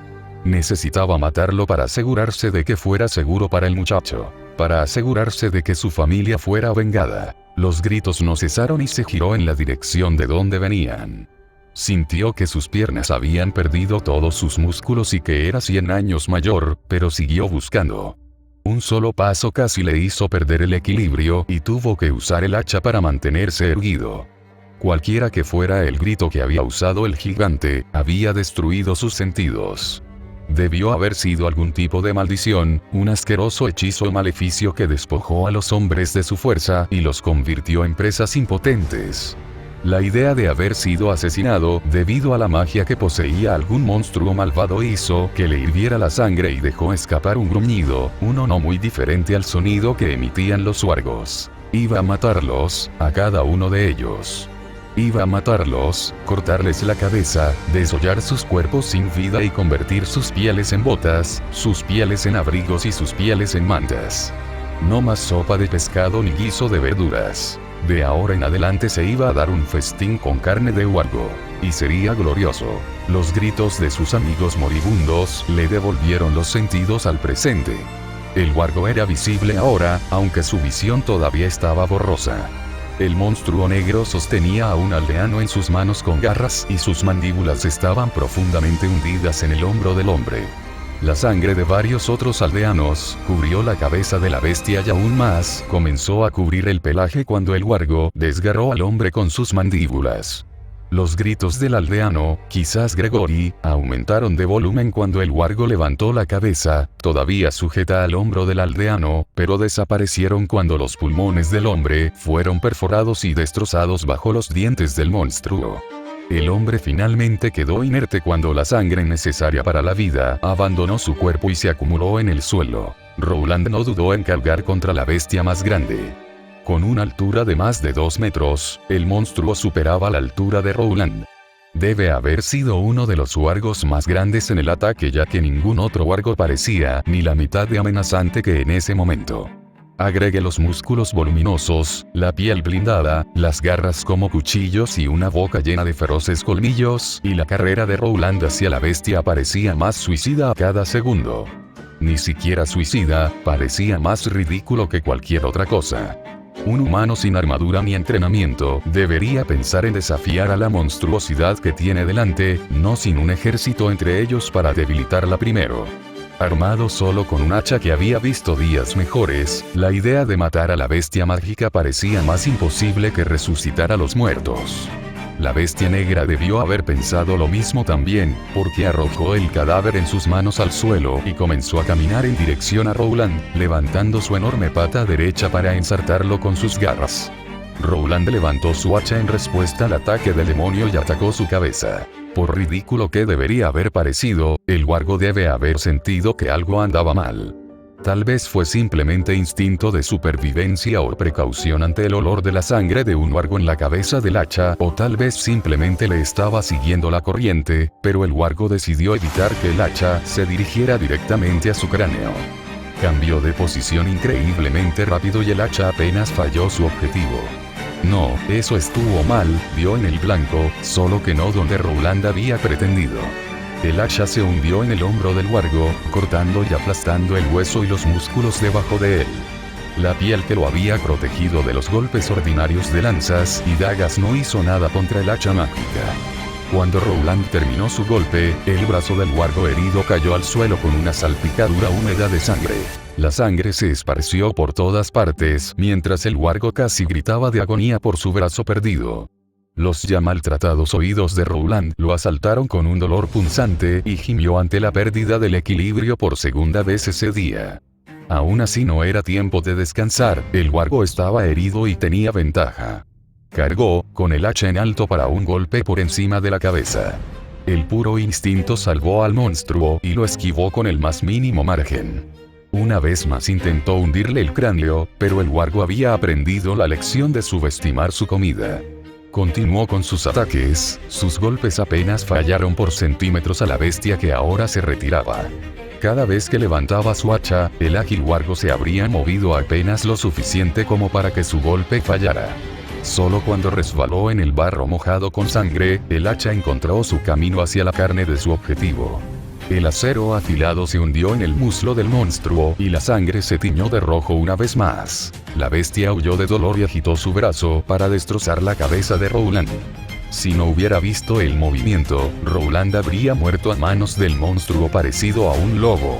Necesitaba matarlo para asegurarse de que fuera seguro para el muchacho, para asegurarse de que su familia fuera vengada. Los gritos no cesaron y se giró en la dirección de donde venían. Sintió que sus piernas habían perdido todos sus músculos y que era 100 años mayor, pero siguió buscando. Un solo paso casi le hizo perder el equilibrio y tuvo que usar el hacha para mantenerse erguido. Cualquiera que fuera el grito que había usado el gigante, había destruido sus sentidos. Debió haber sido algún tipo de maldición, un asqueroso hechizo o maleficio que despojó a los hombres de su fuerza y los convirtió en presas impotentes. La idea de haber sido asesinado debido a la magia que poseía algún monstruo malvado hizo que le hirviera la sangre y dejó escapar un gruñido, uno no muy diferente al sonido que emitían los huargos. Iba a matarlos, a cada uno de ellos. Iba a matarlos, cortarles la cabeza, desollar sus cuerpos sin vida y convertir sus pieles en botas, sus pieles en abrigos y sus pieles en mantas. No más sopa de pescado ni guiso de verduras. De ahora en adelante se iba a dar un festín con carne de huargo. Y sería glorioso. Los gritos de sus amigos moribundos le devolvieron los sentidos al presente. El huargo era visible ahora, aunque su visión todavía estaba borrosa. El monstruo negro sostenía a un aldeano en sus manos con garras y sus mandíbulas estaban profundamente hundidas en el hombro del hombre. La sangre de varios otros aldeanos cubrió la cabeza de la bestia y aún más comenzó a cubrir el pelaje cuando el huargo desgarró al hombre con sus mandíbulas. Los gritos del aldeano, quizás Gregory, aumentaron de volumen cuando el huargo levantó la cabeza, todavía sujeta al hombro del aldeano, pero desaparecieron cuando los pulmones del hombre fueron perforados y destrozados bajo los dientes del monstruo. El hombre finalmente quedó inerte cuando la sangre necesaria para la vida abandonó su cuerpo y se acumuló en el suelo. Rowland no dudó en cargar contra la bestia más grande. Con una altura de más de 2 metros, el monstruo superaba la altura de Rowland. Debe haber sido uno de los huargos más grandes en el ataque ya que ningún otro huargo parecía ni la mitad de amenazante que en ese momento. Agregue los músculos voluminosos, la piel blindada, las garras como cuchillos y una boca llena de feroces colmillos, y la carrera de Rowland hacia la bestia parecía más suicida a cada segundo. Ni siquiera suicida, parecía más ridículo que cualquier otra cosa. Un humano sin armadura ni entrenamiento debería pensar en desafiar a la monstruosidad que tiene delante, no sin un ejército entre ellos para debilitarla primero. Armado solo con un hacha que había visto días mejores, la idea de matar a la bestia mágica parecía más imposible que resucitar a los muertos. La bestia negra debió haber pensado lo mismo también, porque arrojó el cadáver en sus manos al suelo y comenzó a caminar en dirección a Rowland, levantando su enorme pata derecha para ensartarlo con sus garras. Rowland levantó su hacha en respuesta al ataque del demonio y atacó su cabeza. Por ridículo que debería haber parecido, el huargo debe haber sentido que algo andaba mal. Tal vez fue simplemente instinto de supervivencia o precaución ante el olor de la sangre de un huargo en la cabeza del hacha, o tal vez simplemente le estaba siguiendo la corriente, pero el huargo decidió evitar que el hacha se dirigiera directamente a su cráneo. Cambió de posición increíblemente rápido y el hacha apenas falló su objetivo. No, eso estuvo mal, dio en el blanco, solo que no donde Rowland había pretendido. El hacha se hundió en el hombro del huargo, cortando y aplastando el hueso y los músculos debajo de él. La piel que lo había protegido de los golpes ordinarios de lanzas y dagas no hizo nada contra el hacha mágica. Cuando Rowland terminó su golpe, el brazo del huargo herido cayó al suelo con una salpicadura húmeda de sangre. La sangre se esparció por todas partes, mientras el huargo casi gritaba de agonía por su brazo perdido. Los ya maltratados oídos de Rowland lo asaltaron con un dolor punzante y gimió ante la pérdida del equilibrio por segunda vez ese día. Aún así no era tiempo de descansar, el huargo estaba herido y tenía ventaja. Cargó, con el hacha en alto para un golpe por encima de la cabeza. El puro instinto salvó al monstruo y lo esquivó con el más mínimo margen. Una vez más intentó hundirle el cráneo, pero el wargo había aprendido la lección de subestimar su comida. Continuó con sus ataques, sus golpes apenas fallaron por centímetros a la bestia que ahora se retiraba. Cada vez que levantaba su hacha, el ágil wargo se habría movido apenas lo suficiente como para que su golpe fallara. Solo cuando resbaló en el barro mojado con sangre, el hacha encontró su camino hacia la carne de su objetivo. El acero afilado se hundió en el muslo del monstruo y la sangre se tiñó de rojo una vez más. La bestia huyó de dolor y agitó su brazo para destrozar la cabeza de Rowland. Si no hubiera visto el movimiento, Rowland habría muerto a manos del monstruo parecido a un lobo.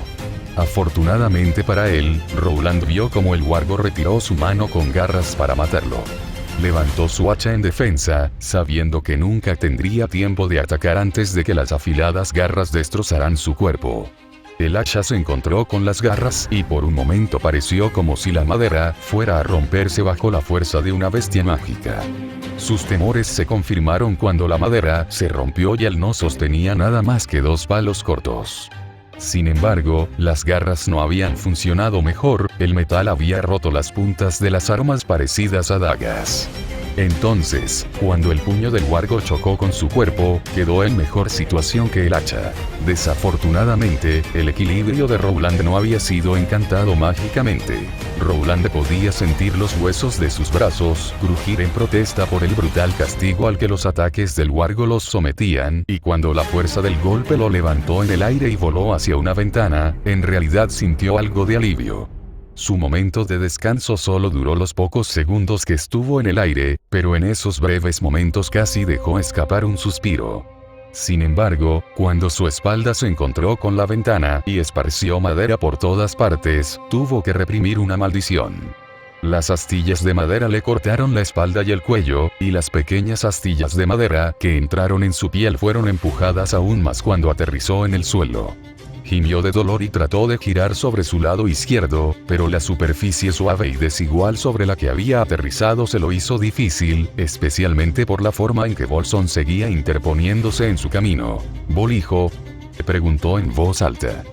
Afortunadamente para él, Rowland vio como el wargo retiró su mano con garras para matarlo. Levantó su hacha en defensa, sabiendo que nunca tendría tiempo de atacar antes de que las afiladas garras destrozaran su cuerpo. El hacha se encontró con las garras y por un momento pareció como si la madera fuera a romperse bajo la fuerza de una bestia mágica. Sus temores se confirmaron cuando la madera se rompió y él no sostenía nada más que 2 palos cortos. Sin embargo, las garras no habían funcionado mejor, el metal había roto las puntas de las armas parecidas a dagas. Entonces, cuando el puño del wargo chocó con su cuerpo, quedó en mejor situación que el hacha. Desafortunadamente, el equilibrio de Rowland no había sido encantado mágicamente. Rowland podía sentir los huesos de sus brazos crujir en protesta por el brutal castigo al que los ataques del wargo los sometían, y cuando la fuerza del golpe lo levantó en el aire y voló hacia una ventana, en realidad sintió algo de alivio. Su momento de descanso solo duró los pocos segundos que estuvo en el aire, pero en esos breves momentos casi dejó escapar un suspiro. Sin embargo, cuando su espalda se encontró con la ventana y esparció madera por todas partes, tuvo que reprimir una maldición. Las astillas de madera le cortaron la espalda y el cuello, y las pequeñas astillas de madera que entraron en su piel fueron empujadas aún más cuando aterrizó en el suelo. Gimió de dolor y trató de girar sobre su lado izquierdo, pero la superficie suave y desigual sobre la que había aterrizado se lo hizo difícil, especialmente por la forma en que Bolson seguía interponiéndose en su camino. «¿Bolijo?», preguntó en voz alta.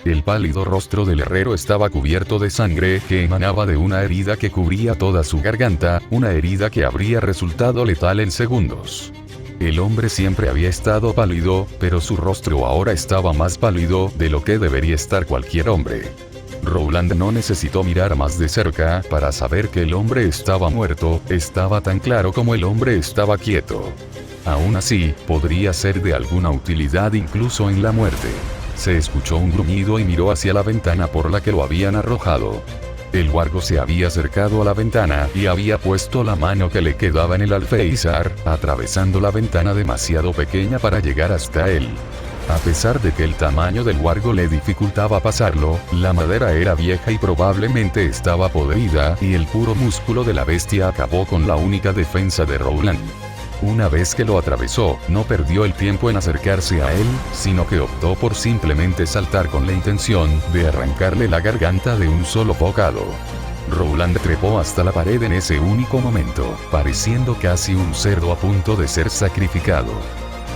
El pálido rostro del herrero estaba cubierto de sangre que emanaba de una herida que cubría toda su garganta, una herida que habría resultado letal en segundos. El hombre siempre había estado pálido, pero su rostro ahora estaba más pálido de lo que debería estar cualquier hombre. Rowland no necesitó mirar más de cerca para saber que el hombre estaba muerto, estaba tan claro como el hombre estaba quieto. Aún así, podría ser de alguna utilidad incluso en la muerte. Se escuchó un gruñido y miró hacia la ventana por la que lo habían arrojado. El wargo se había acercado a la ventana y había puesto la mano que le quedaba en el alféizar, atravesando la ventana demasiado pequeña para llegar hasta él. A pesar de que el tamaño del wargo le dificultaba pasarlo, la madera era vieja y probablemente estaba podrida, y el puro músculo de la bestia acabó con la única defensa de Rowland. Una vez que lo atravesó, no perdió el tiempo en acercarse a él, sino que optó por simplemente saltar con la intención de arrancarle la garganta de un solo bocado. Rowland trepó hasta la pared en ese único momento, pareciendo casi un cerdo a punto de ser sacrificado.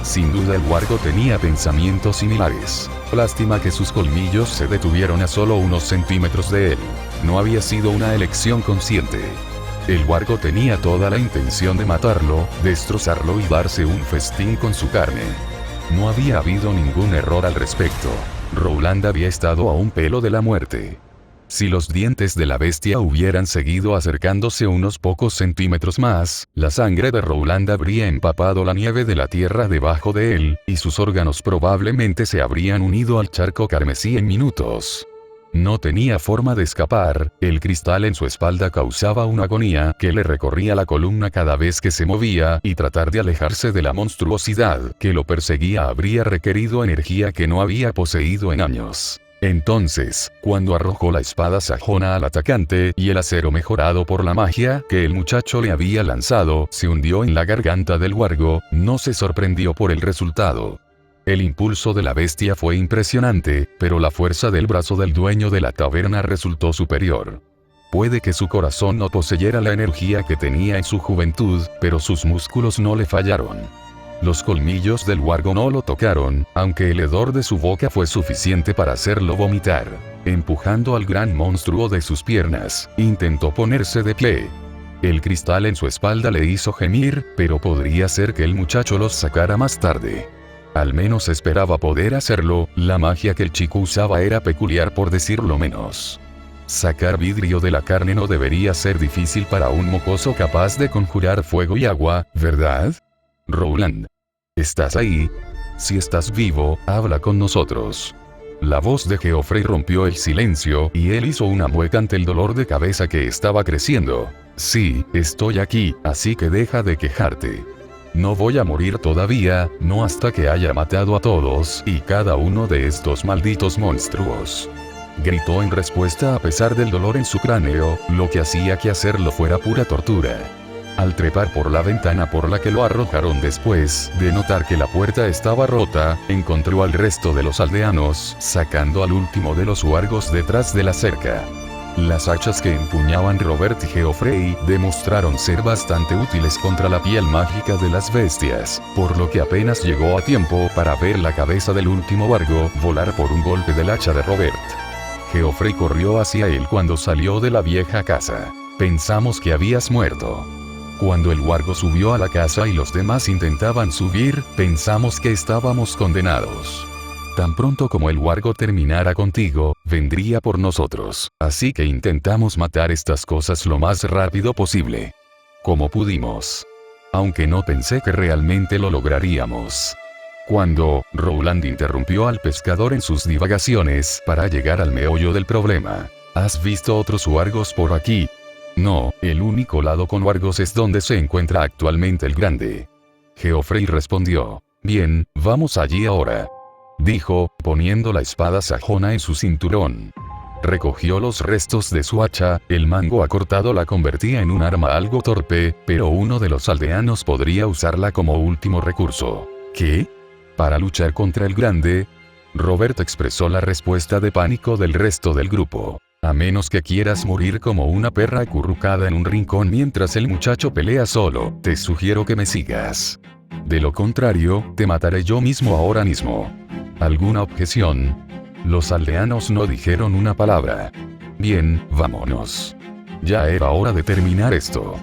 Sin duda el wargo tenía pensamientos similares. Lástima que sus colmillos se detuvieron a solo unos centímetros de él. No había sido una elección consciente. El wargo tenía toda la intención de matarlo, destrozarlo y darse un festín con su carne. No había habido ningún error al respecto. Rowland había estado a un pelo de la muerte. Si los dientes de la bestia hubieran seguido acercándose unos pocos centímetros más, la sangre de Rowland habría empapado la nieve de la tierra debajo de él, y sus órganos probablemente se habrían unido al charco carmesí en minutos. No tenía forma de escapar, el cristal en su espalda causaba una agonía que le recorría la columna cada vez que se movía, y tratar de alejarse de la monstruosidad que lo perseguía habría requerido energía que no había poseído en años. Entonces, cuando arrojó la espada sajona al atacante y el acero mejorado por la magia que el muchacho le había lanzado se hundió en la garganta del wargo, no se sorprendió por el resultado. El impulso de la bestia fue impresionante, pero la fuerza del brazo del dueño de la taberna resultó superior. Puede que su corazón no poseyera la energía que tenía en su juventud, pero sus músculos no le fallaron. Los colmillos del wargo no lo tocaron, aunque el hedor de su boca fue suficiente para hacerlo vomitar. Empujando al gran monstruo de sus piernas, intentó ponerse de pie. El cristal en su espalda le hizo gemir, pero podría ser que el muchacho los sacara más tarde. Al menos esperaba poder hacerlo, la magia que el chico usaba era peculiar por decirlo menos. Sacar vidrio de la carne no debería ser difícil para un mocoso capaz de conjurar fuego y agua, ¿verdad? Rowland. ¿Estás ahí? Si estás vivo, habla con nosotros. La voz de Geoffrey rompió el silencio, y él hizo una mueca ante el dolor de cabeza que estaba creciendo. Sí, estoy aquí, así que deja de quejarte. No voy a morir todavía, no hasta que haya matado a todos y cada uno de estos malditos monstruos. Gritó en respuesta a pesar del dolor en su cráneo, lo que hacía que hacerlo fuera pura tortura. Al trepar por la ventana por la que lo arrojaron después de notar que la puerta estaba rota, encontró al resto de los aldeanos, sacando al último de los huargos detrás de la cerca. Las hachas que empuñaban Robert y Geoffrey demostraron ser bastante útiles contra la piel mágica de las bestias, por lo que apenas llegó a tiempo para ver la cabeza del último huargo volar por un golpe del hacha de Robert. Geoffrey corrió hacia él cuando salió de la vieja casa. Pensamos que habías muerto. Cuando el huargo subió a la casa y los demás intentaban subir, pensamos que estábamos condenados. Tan pronto como el huargo terminara contigo, vendría por nosotros, así que intentamos matar estas cosas lo más rápido posible. Como pudimos. Aunque no pensé que realmente lo lograríamos. Cuando Rowland interrumpió al pescador en sus divagaciones para llegar al meollo del problema. ¿Has visto otros huargos por aquí? No, el único lado con huargos es donde se encuentra actualmente el grande. Geoffrey respondió. Bien, vamos allí ahora. Dijo, poniendo la espada sajona en su cinturón. Recogió los restos de su hacha, el mango acortado la convertía en un arma algo torpe, pero uno de los aldeanos podría usarla como último recurso. ¿Qué? ¿Para luchar contra el grande? Robert expresó la respuesta de pánico del resto del grupo. A menos que quieras morir como una perra acurrucada en un rincón mientras el muchacho pelea solo, te sugiero que me sigas. De lo contrario, te mataré yo mismo ahora mismo. ¿Alguna objeción? Los aldeanos no dijeron una palabra. Bien, vámonos. Ya era hora de terminar esto.